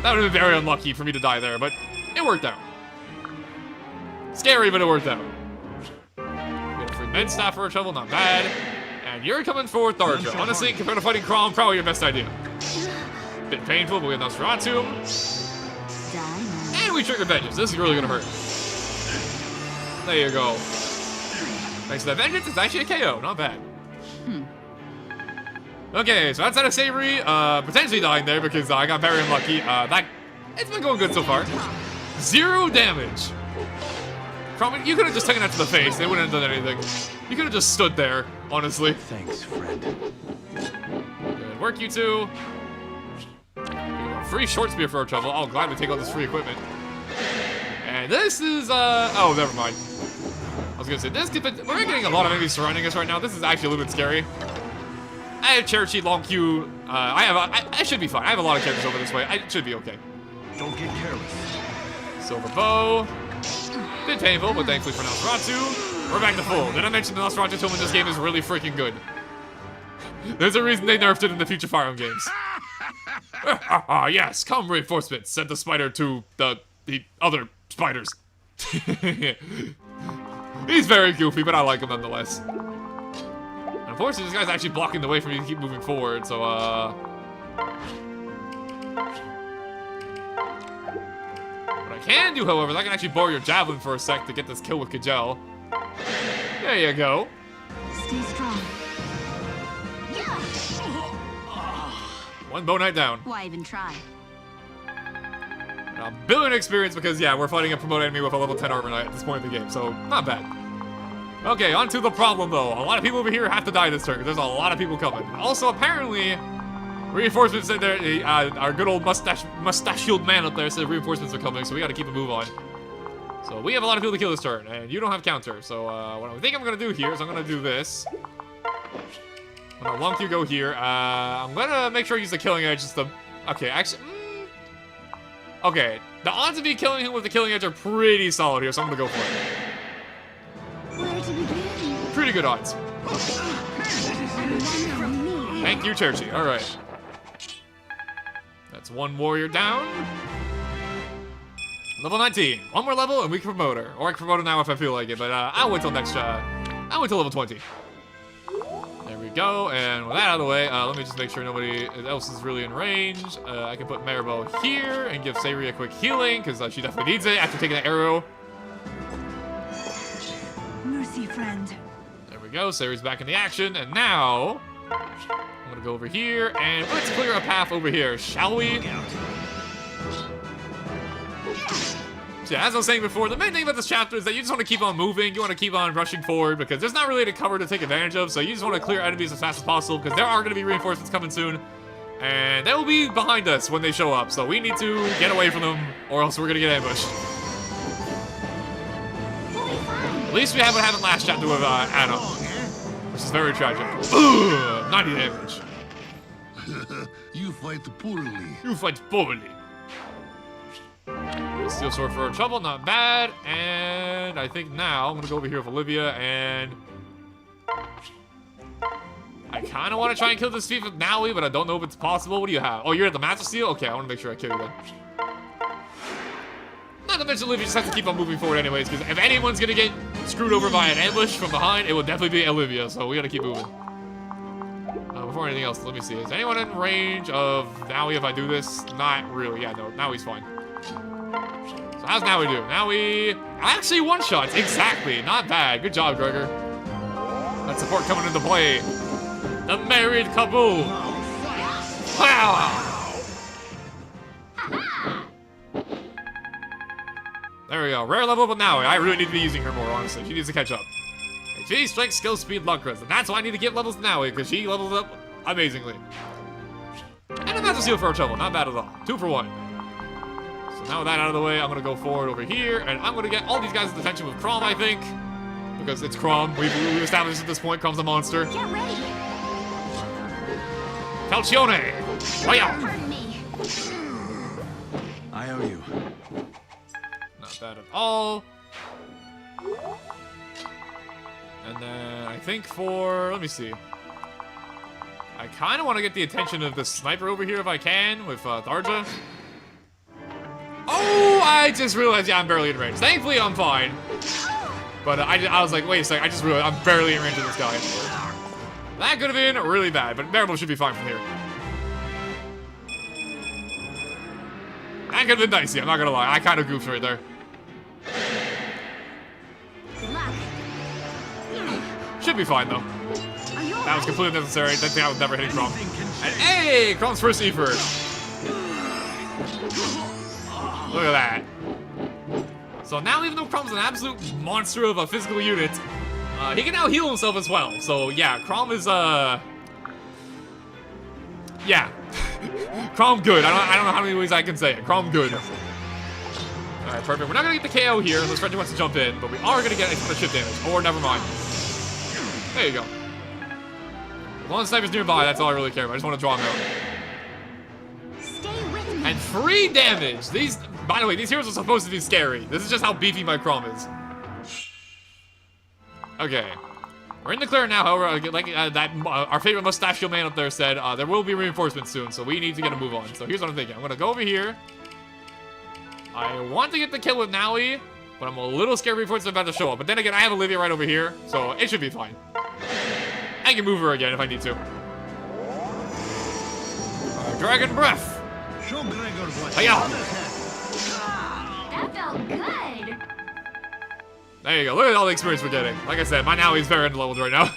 that would have been very unlucky for me to die there, but it worked out. Scary, but it worked out. Get a free med staff for a trouble, not bad. And you're coming forward, Tharja. Honestly, compared to fighting Crom, probably your best idea. Bit painful, but we have Nosferatu. And we trigger vengeance. This is really gonna hurt. There you go. Thanks to that vengeance, it's actually a KO. Not bad. Okay, so outside of Savory, potentially dying there because I got very unlucky. It's been going good so far. 0 damage. Probably, you could have just taken that to the face. It wouldn't have done anything. You could have just stood there, honestly. Thanks, friend. Good work, you two. Free short spear for our trouble. I'll gladly take all this free equipment. And this is, oh, never mind. I was gonna say, we're getting a lot of enemies surrounding us right now. This is actually a little bit scary. I have Cherokee, Long Q. I should be fine. I have a lot of characters over this way. I should be okay. Don't get careless. Silver bow. Bit painful, but thankfully for Nosferatu, we're back to full. Did I mention the Nosferatu tool in this game is really freaking good? There's a reason they nerfed it in the future Fire Emblem games. Yes, come reinforcements. Send the spider to the other spiders. He's very goofy, but I like him nonetheless. Unfortunately, this guy's actually blocking the way for me to keep moving forward, so, What I can do, however, is I can actually borrow your javelin for a sec to get this kill with Kajel. There you go. Stay strong. One bow knight down. Why even try? A billion experience because, yeah, we're fighting a promoted enemy with a level 10 armor knight at this point in the game, so not bad. Okay, on to the problem, though. A lot of people over here have to die this turn, because there's a lot of people coming. Also, apparently, reinforcements said there, our good old mustachioed man up there said reinforcements are coming, so we gotta keep a move on. So we have a lot of people to kill this turn, and you don't have counter, so what I think I'm gonna do here is I'm gonna do this. I'm gonna lump you go here. I'm gonna make sure I use the killing edge just to... Okay, actually... Okay, the odds of me killing him with the killing edge are pretty solid here, so I'm gonna go for it. Where to begin? Pretty good odds. Thank you, Cherokee. Alright. That's one warrior down. Level 19. One more level and we can promote her. Or I can promote her now if I feel like it, but I'll wait till next, I'll wait till level 20. There we go, and with that out of the way, let me just make sure nobody else is really in range. I can put Maribel here and give Sayri a quick healing, because she definitely needs it after taking that arrow. Mercy, friend. There we go, Sayri's back in the action, and now... I'm gonna go over here, and let's clear a path over here, shall we? So yeah, as I was saying before, the main thing about this chapter is that you just want to keep on moving, you want to keep on rushing forward, because there's not really any cover to take advantage of, so you just want to clear enemies as fast as possible, because there are going to be reinforcements coming soon, and they will be behind us when they show up, so we need to get away from them, or else we're going to get ambushed. At least we have what happened last chapter with Anna, which is very tragic. Ugh, 90 damage. You fight poorly. You fight poorly. Steel sword for trouble, not bad. And I think now I'm gonna go over here with Olivia, and I kind of want to try and kill this thief with Naui, but I don't know if it's possible. What do you have? Oh, you're at the Master Steel? Okay, I want to make sure I kill you then. Not to mention Olivia just has to keep on moving forward anyways, because if anyone's gonna get screwed over by an ambush from behind, it will definitely be Olivia, so we gotta keep moving. Before anything else, let me see. Is anyone in range of Naui if I do this? Not really. Yeah, no, Naui's fine. So how's Naui do? Naui actually one-shots. Exactly. Not bad. Good job, Gregor. That support coming into play. The married couple. Wow. There we go. Rare level, but now I really need to be using her more, honestly. She needs to catch up. HP, strength, skill, speed, luck, crits. And that's why I need to give levels to Naui, because she levels up amazingly. And a Master Seal for our trouble. Not bad at all. 2 for 1. So now with that out of the way, I'm going to go forward over here, and I'm going to get all these guys' attention with Crom, I think. Because it's Crom. We've established at this point Crom's a monster. Get ready. Calcione! Wow! Pardon me. I owe you. Not bad at all. And then I think for, let me see. I kind of want to get the attention of the sniper over here if I can with Tharja. Oh, I just realized, yeah, I'm barely in range. Thankfully, I'm fine. But I was like, wait a second, I just realized I'm barely in range of this guy. That could have been really bad, but Maribel should be fine from here. That could have been dicey, I'm not gonna lie. I kind of goofed right there. Good luck. Should be fine, though. Are you That was completely unnecessary. That thing I was never hitting Crom. And hey, Crom's first E first. Look at that. So now, even though Crom's an absolute monster of a physical unit, he can now heal himself as well. So yeah, Crom is yeah, Crom good. I don't know how many ways I can say it. Crom good. All right, perfect. We're not gonna get the KO here unless Reggie wants to jump in, but we are gonna get a ton of chip damage. Or never mind. There you go. As long as the sniper's nearby, that's all I really care about. I just want to draw him out. Stay with me. And free damage. These, by the way, these heroes are supposed to be scary. This is just how beefy my Crom is. Okay. We're in the clear now, however, like our favorite mustachio man up there said, there will be reinforcements soon, so we need to get a move on. So here's what I'm thinking. I'm going to go over here. I want to get the kill with Naui, but I'm a little scared reinforcements are about to show up. But then again, I have Olivia right over here, so it should be fine. I can move her again if I need to. Dragon Breath. Show Gregor what Hiya. That felt good. There you go. Look at all the experience we're getting. Like I said, my Naui's very underleveled right now.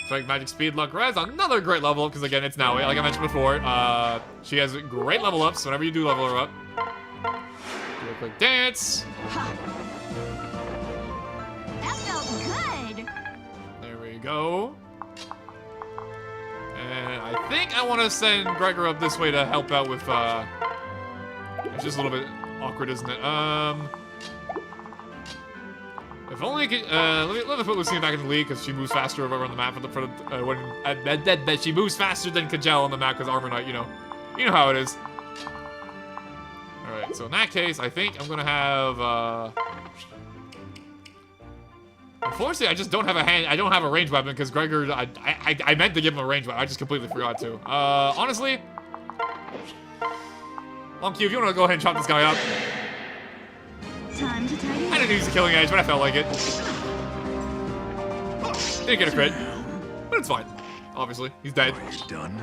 Strength, magic, speed, luck, res. Another great level up, because again, it's Naui. Like I mentioned before, she has great level ups whenever you do level her up. Do a quick dance. That felt good. There we go. And I think I want to send Gregor up this way to help out with, it's just a little bit awkward, isn't it? If only I could, let me put Lucina back in the lead, because she moves faster over on the map when she moves faster than Kajal on the map, because Armor Knight, you know how it is. Alright, so in that case, I think I'm gonna have, unfortunately, I just don't have I don't have a ranged weapon, because Gregor, I meant to give him a ranged weapon, I just completely forgot to. Honestly, Monkey, if you want to go ahead and chop this guy up. Time to tidy I up. didn't use the killing edge, but I felt like it. Didn't get a crit, but it's fine. Obviously, he's dead. Are you done?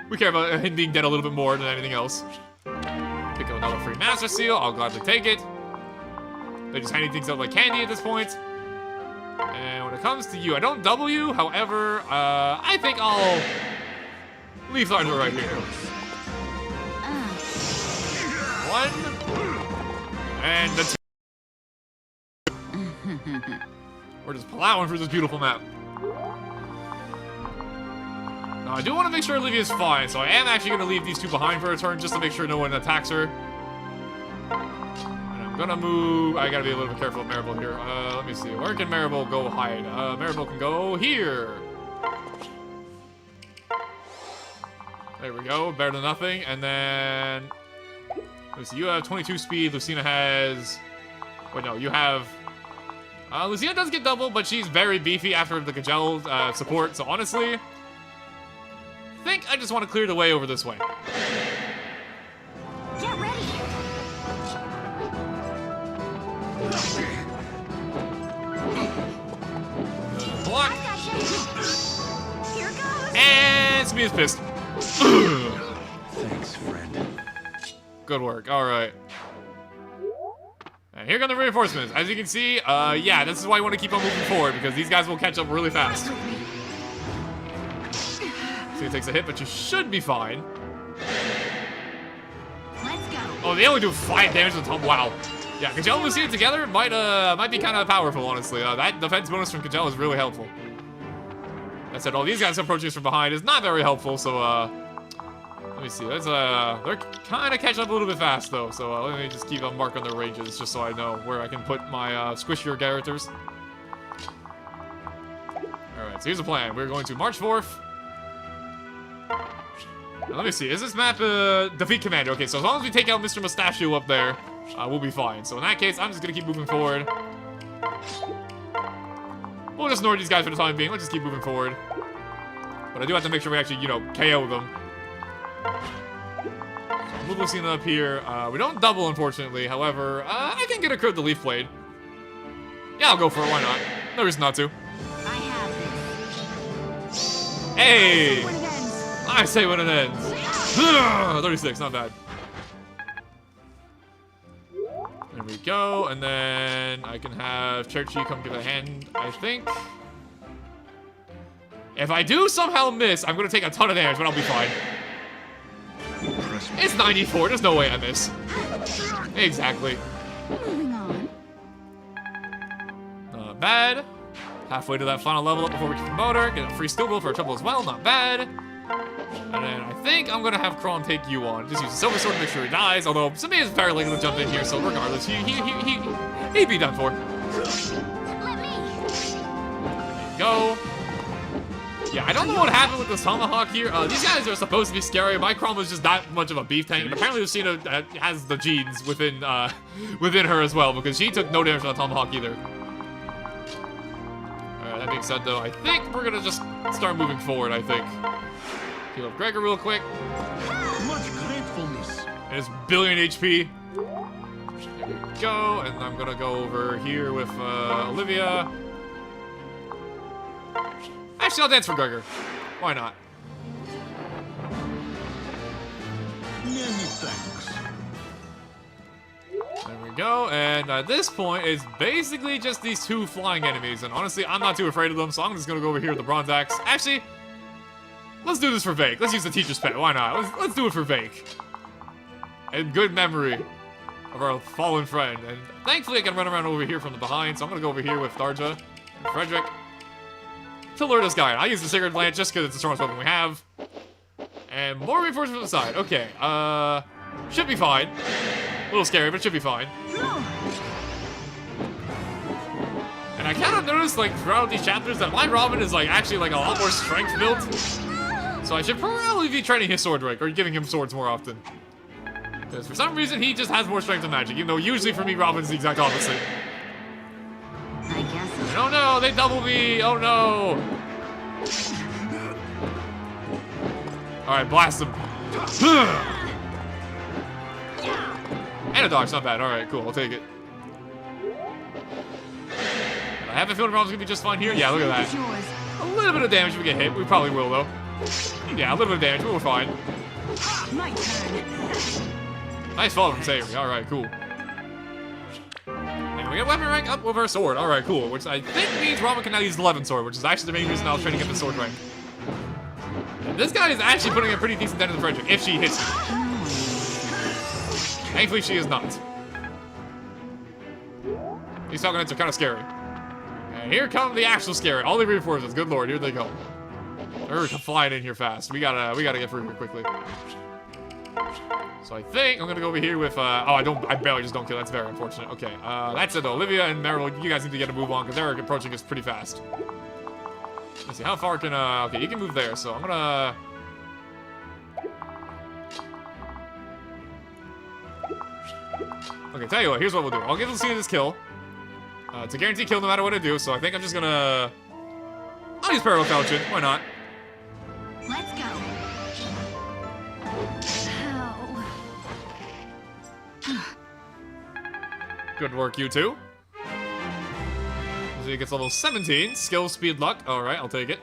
We care about him being dead a little bit more than anything else. Pick up another free Master Seal, I'll gladly take it. They're just handing things out like candy at this point. And when it comes to you, I don't double you, however, I think I'll leave Tharja right here. One. And the two. We're just plowing through this beautiful map. Now, I do want to make sure Olivia's fine, so I am actually going to leave these two behind for a turn just to make sure no one attacks her. And I'm going to move. I got to be a little bit careful with Maribel here. Let me see. Where can Maribel go hide? Maribel can go here. There we go. Better than nothing. And then... Let's see, you have 22 speed, Lucina has... Wait, no, you have... Lucina does get double, but she's very beefy after the Kajal support, so honestly... I think I just want to clear the way over this way. Get ready. Block. I got you. Here goes. And Smia's pissed. Thanks, friend. Good work, alright. And here come the reinforcements. As you can see, yeah, this is why you want to keep on moving forward, because these guys will catch up really fast. So he takes a hit, but you should be fine. Let's go. Oh, they only do 5 damage to the top. Wow. Yeah, Kajal and Lucina together might be kind of powerful, honestly. That defense bonus from Kajal is really helpful. That said, all these guys approaching us from behind is not very helpful, so, let me see. They're kind of catching up a little bit fast, though, so let me just keep a mark on their ranges, just so I know where I can put my, squishier characters. Alright, so here's the plan. We're going to march forth. Now, let me see. Is this map, defeat commander? Okay, so as long as we take out Mr. Mustachio up there, we'll be fine. So in that case, I'm just gonna keep moving forward. We'll just ignore these guys for the time being. Let's just keep moving forward. But I do have to make sure we actually, you know, KO them. So move Lucina up here. We don't double, unfortunately. However, I can get a crit with the Leaf Blade. Yeah, I'll go for it. Why not? No reason not to. I have this. Hey! When it ends. I say when it ends. 36, not bad. There we go, and then I can have Cherchi come give a hand, I think. If I do somehow miss, I'm gonna take a ton of damage, but I'll be fine. It's 94, there's no way I miss. Exactly. Moving on. Not bad. Halfway to that final level up before we get the motor. Get a free skill build for a trouble as well, not bad. And then I think I'm gonna have Kron take you on. Just use the Silver Sword to make sure he dies, although somebody is very likely to jump in here, so regardless, he'd be done for. Let me. There you go. Yeah, I don't know what happened with this Tomahawk here. These guys are supposed to be scary. My Kron was just that much of a beef tank, and apparently Lucina has the genes within her as well, because she took no damage from the Tomahawk either. Alright, that being said though, I think we're gonna just start moving forward, I think. Heal up Gregor real quick. Much gratefulness. And his billion HP. There we go, and I'm gonna go over here with Olivia. Actually, I'll dance for Gregor. Why not? Many thanks. There we go, and at this point, it's basically just these two flying enemies, and honestly, I'm not too afraid of them, so I'm just gonna go over here with the Bronze Axe. Actually, let's do this for Vake. Let's use the Teacher's Pet, why not? Let's do it for Vake. In good memory of our fallen friend, and thankfully I can run around over here from the behind, so I'm gonna go over here with Darja and Frederick to lure this guy. I use the Sacred Lance just because it's the strongest weapon we have. And more reinforcements from the side. Okay, should be fine. A little scary, but it should be fine. And I kind of noticed, like, throughout these chapters that my Robin is, like, actually, like, a lot more strength built. So I should probably be training his sword right, or giving him swords more often. Because for some reason, he just has more strength than magic, even though usually for me, Robin's the exact opposite. I guess. Oh no, they double me! Oh no! Alright, blast him. And a dodge, not bad. Alright, cool, I'll take it. I have a feeling Robin's gonna be just fine here. Yeah, look at that. A little bit of damage if we get hit. We probably will, though. Yeah, a little bit of damage, but we're fine. My turn. Nice follow from Sayori. Alright, cool. And we get weapon rank up with our sword. Alright, cool. Which I think means Robin can now use the 11 sword, which is actually the main reason I was trying to get the sword rank. And this guy is actually putting a pretty decent dent in the Frederick, if she hits him. Thankfully, she is not. These Falcon Heads are kind of scary. And here come the actual scary. All the reinforcements. Good lord, here they go. They're flying in here fast. We gotta get through here quickly. So I think I'm gonna go over here with, I barely just don't kill. That's very unfortunate. Okay, that's it though. Olivia and Meryl, you guys need to get a move on because they're approaching us pretty fast. Let's see, how far can, okay, you can move there, so I'm gonna... Okay, tell you what, here's what we'll do. I'll give Lucina this kill. It's a guaranteed kill no matter what I do, so I think I'm just gonna... I'll use Parallel Falchion, why not? Let's go. Good work, you two. So he gets level 17. Skill, speed, luck. Alright, I'll take it.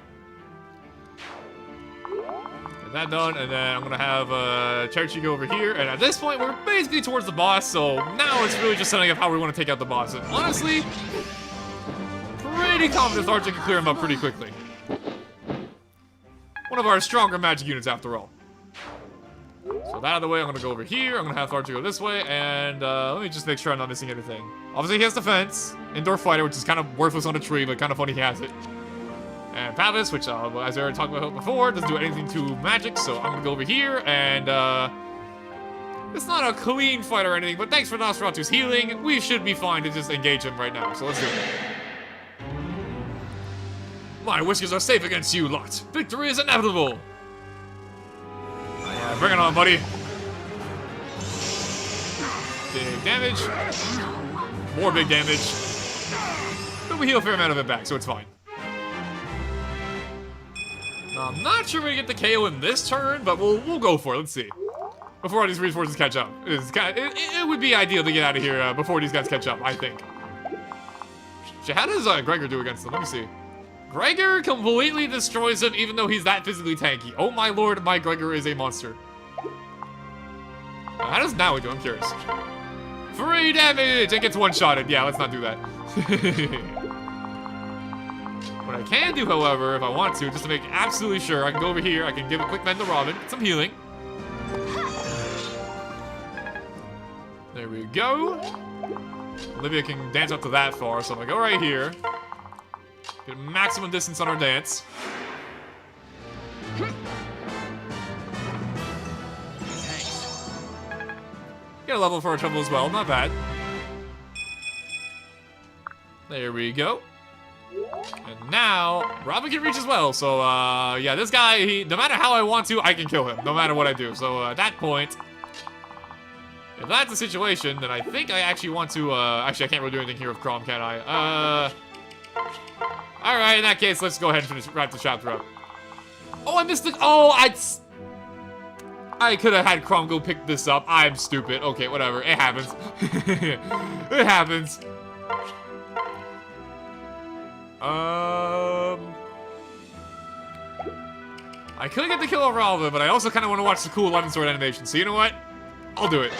Get that done, and then I'm gonna have Cherchi go over here. And at this point, we're basically towards the boss, so now it's really just setting up how we want to take out the boss. And honestly, pretty confident Archer can clear him up pretty quickly. One of our stronger magic units, after all. So So that out of the way, I'm gonna go over here. I'm gonna have Archer go this way, and let me just make sure I'm not missing anything. Obviously, he has defense, indoor fighter, which is kind of worthless on a tree, but kind of funny he has it. And Pavis, which, as I already talked about before, doesn't do anything to magic, so I'm gonna go over here, and, it's not a clean fight or anything, but thanks for Nosferatu's healing. We should be fine to just engage him right now, so let's do it. My whiskers are safe against you lot. Victory is inevitable. Bring it on, buddy. Big damage. More big damage. But we heal a fair amount of it back, so it's fine. I'm not sure we get the KO in this turn, but we'll go for it. Let's see. Before all these reinforcements catch up. It would be ideal to get out of here before these guys catch up, I think. Shit, how does Gregor do against them? Let me see. Gregor completely destroys him even though he's that physically tanky. Oh my lord, my Gregor is a monster. How does Naga do? I'm curious. 3 damage! It gets one-shotted. Yeah, let's not do that. What I can do, however, if I want to, just to make absolutely sure, I can go over here, I can give a quick bend to Robin, get some healing. There we go. Olivia can dance up to that far, so I'm gonna go right here. Get maximum distance on our dance. Get a level for our trouble as well, not bad. There we go. And now, Robin can reach as well, so, yeah, this guy, no matter how I want to, I can kill him, no matter what I do. So, at that point, if that's the situation, then I think I actually want to, actually, I can't really do anything here with Crom, can I? Alright, in that case, let's go ahead and wrap the chapter up. Oh, I missed it. Oh, I could have had Crom go pick this up. I'm stupid. Okay, whatever. It happens. It happens. I could get the kill on Ralva, but I also kind of want to watch the cool 11 sword animation. So you know what? I'll do it.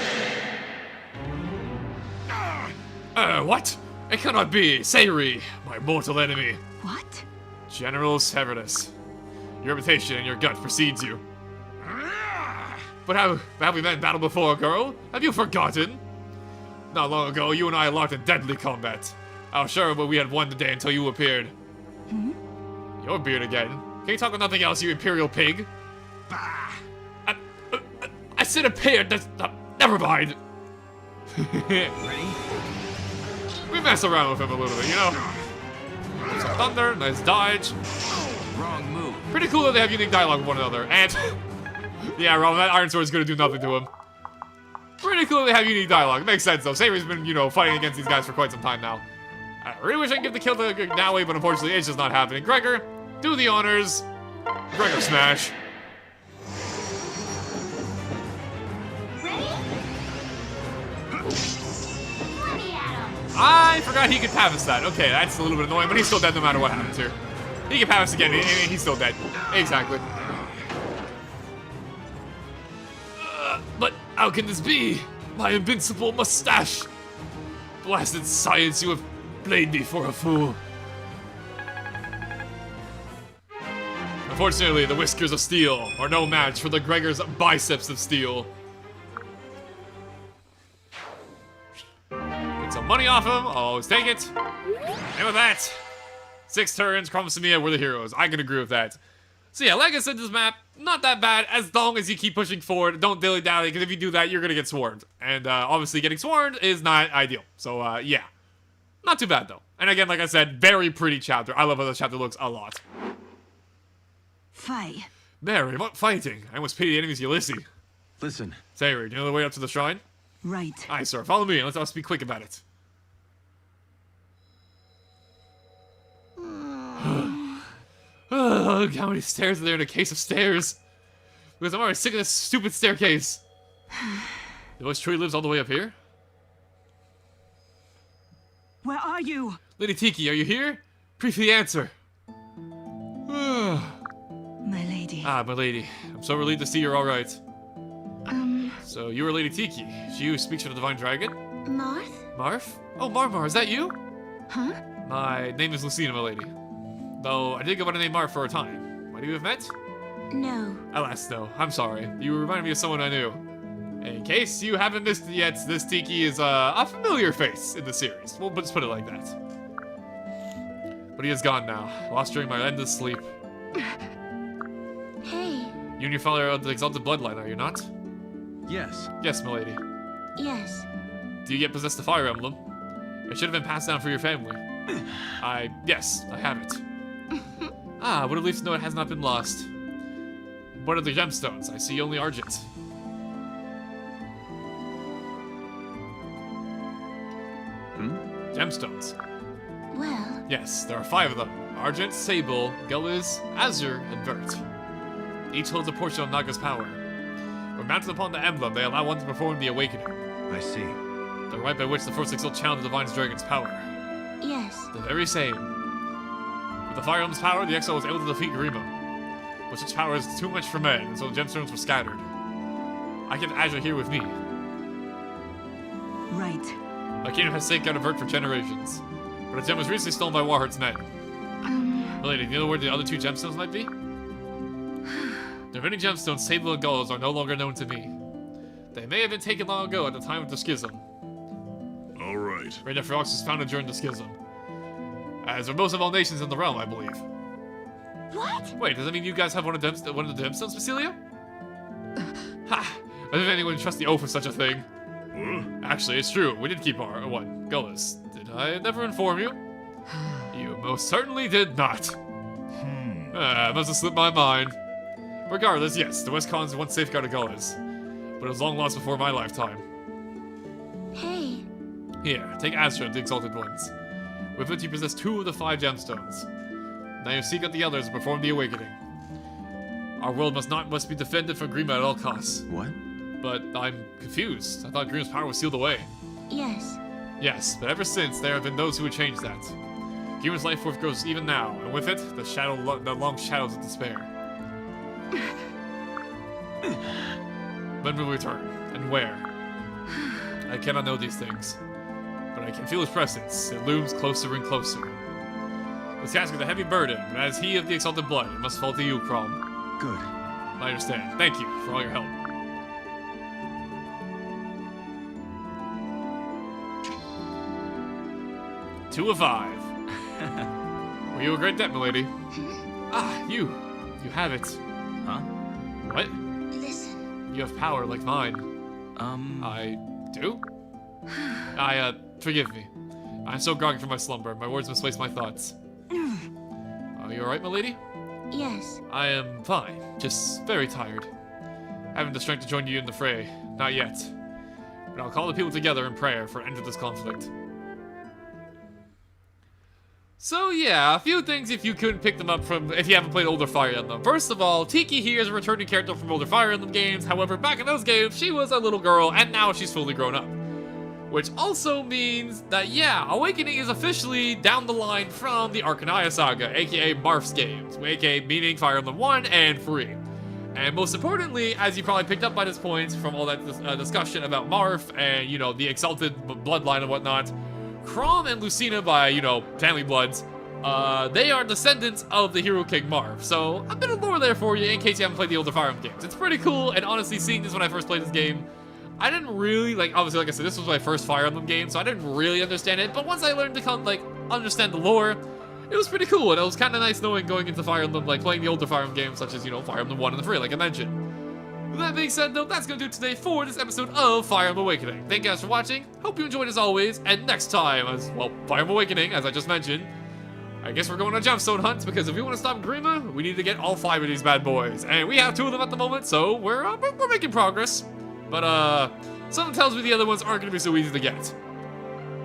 What? It cannot be. Sayuri, my mortal enemy. What? General Severus. Your reputation and your gut precedes you. But have we met in battle before, girl? Have you forgotten? Not long ago, you and I locked in deadly combat. I was sure but we had won the day until you appeared. Hmm? Your beard again. Can you talk about nothing else, you imperial pig? I said appeared. That's never mind. Ready? We mess around with him a little bit, you know? Some thunder, nice dodge. Wrong move. Pretty cool that they have unique dialogue with one another. And yeah, Rob, that Iron Sword is gonna do nothing to him. Pretty cool they have unique dialogue. It makes sense though. Sayuri's been, you know, fighting against these guys for quite some time now. I really wish I could give the kill to Naui, but unfortunately it's just not happening. Gregor, do the honors. Gregor smash. Ready? Let me at him. I forgot he could Pavis that. Okay, that's a little bit annoying, but he's still dead no matter what happens here. He can Pavis again, and he's still dead. Exactly. But how can this be? My invincible mustache! Blasted science, you have played me for a fool. Unfortunately, the whiskers of steel are no match for the Gregor's biceps of steel. Get some money off him, I'll always take it. And with that, 6 turns, Crumbs and Mia were the heroes. I can agree with that. So yeah, like I said, this map, not that bad as long as you keep pushing forward. Don't dilly-dally, because if you do that, you're gonna get swarmed. And obviously getting swarmed is not ideal. So yeah, not too bad though. And again, like I said, very pretty chapter. I love how the chapter looks a lot. Fight. Mary, what fighting? I almost pity the enemies Ulysses. Listen. Sayuri, do you know the way up to the shrine? Right. Aye, sir. Follow me, and let's all be quick about it. Oh, look how many stairs are there in a case of stairs. Because I'm already sick of this stupid staircase. The voice truly lives all the way up here? Where are you? Lady Tiki, are you here? Briefly answer. My lady. Ah, my lady. I'm so relieved to see you're alright. So, you are Lady Tiki. She who speaks for the Divine Dragon? Marth? Marf? Oh, Marmar, is that you? Huh? My name is Lucina, my lady. Though, I did go by the name Marf for a time. Might you have met? No. Alas, no. I'm sorry. You reminded me of someone I knew. In case you haven't missed it yet, this Tiki is a familiar face in the series. We'll just put it like that. But he is gone now, lost during my endless sleep. Hey. You and your father are of the exalted bloodline, are you not? Yes. Yes, milady. Yes. Do you yet possess the fire emblem? It should have been passed down for your family. Yes, I have it. Ah, what a relief to know it has not been lost. What are the gemstones? I see only Argent. Gemstones. Well, Yes, there are 5 of them. Argent, Sable, Gullus, Azure, and Vert. Each holds a portion of Naga's power. When mounted upon the emblem, they allow one to perform the awakening. I see. The right by which the first exalt channel the Divine Dragon's power. yes. The very same. With the Fire Emblem's power, the Exile was able to defeat Grima. But such power is too much for men, and so the gemstones were scattered. I kept Azure here with me. Right. My kingdom has safeguarded Vert for generations. But a gem was recently stolen by Warheart's men. Milady, do you know where the other 2 gemstones might be? The remaining gemstones, Sable and Gullus, are no longer known to me. They may have been taken long ago at the time of the schism. Alright. Reign of Ferox was founded during the schism. As are most of all nations in the realm, I believe. What? Wait, does that mean you guys have one of the gemstones, Basilia? Ha! As if anyone would trust the oath for such a thing. What? Actually, it's true. We did keep our one, Gullus. Did I never inform you? You most certainly did not. Must have slipped my mind. Regardless, yes, the West Cons once safeguarded Gullus, but it was long lost before my lifetime. Hey. Here, take Azure and the Exalted Ones. With it, you possess 2 of the 5 gemstones. Now you seek out the others and perform the awakening. Our world must be defended from Grima at all costs. What? But I'm confused. I thought Grima's power was sealed away. Yes. Yes, but ever since, there have been those who would change that. Grima's life force grows even now, and with it, the long shadows of despair. When will we return? And where? I cannot know these things. But I can feel his presence. It looms closer and closer. This task is a heavy burden, but as he of the exalted blood, it must fall to you, Crom. Good. I understand. Thank you for all your help. Two of 5. Were you a great debt, milady? Ah, you have it. Huh? What? Listen. You have power like mine. I do? Forgive me. I'm so groggy from my slumber. My words misplace my thoughts. Are you alright, milady? Yes. I am fine. Just very tired. I haven't the strength to join you in the fray. Not yet. But I'll call the people together in prayer for an end to this conflict. So yeah, a few things if you couldn't pick them up from if you haven't played older Fire Emblem. First of all, Tiki here is a returning character from older Fire Emblem games. However, back in those games, she was a little girl, and now she's fully grown up. Which also means that, yeah, Awakening is officially down the line from the Arcanaya Saga, aka Marth's games, aka meaning Fire Emblem 1 and 3. And most importantly, as you probably picked up by this point from all that discussion about Marth and, you know, the exalted bloodline and whatnot, Chrom and Lucina by, you know, family bloods, they are descendants of the Hero King Marth. So, a bit of lore there for you in case you haven't played the older Fire Emblem games. It's pretty cool, and honestly, seeing this when I first played this game, I didn't really, obviously, like I said, this was my first Fire Emblem game, so I didn't really understand it, but once I learned to understand the lore, it was pretty cool, and it was kind of nice knowing going into Fire Emblem, playing the older Fire Emblem games, such as, you know, Fire Emblem 1 and 3, like I mentioned. With that being said, though, that's going to do it today for this episode of Fire Emblem Awakening. Thank you guys for watching, hope you enjoyed as always, and next time, as, well, Fire Emblem Awakening, as I just mentioned, I guess we're going on a gemstone hunt, because if we want to stop Grima, we need to get all 5 of these bad boys, and we have 2 of them at the moment, so we're making progress. But, something tells me the other ones aren't going to be so easy to get.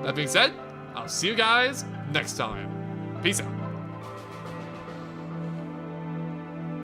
That being said, I'll see you guys next time. Peace out.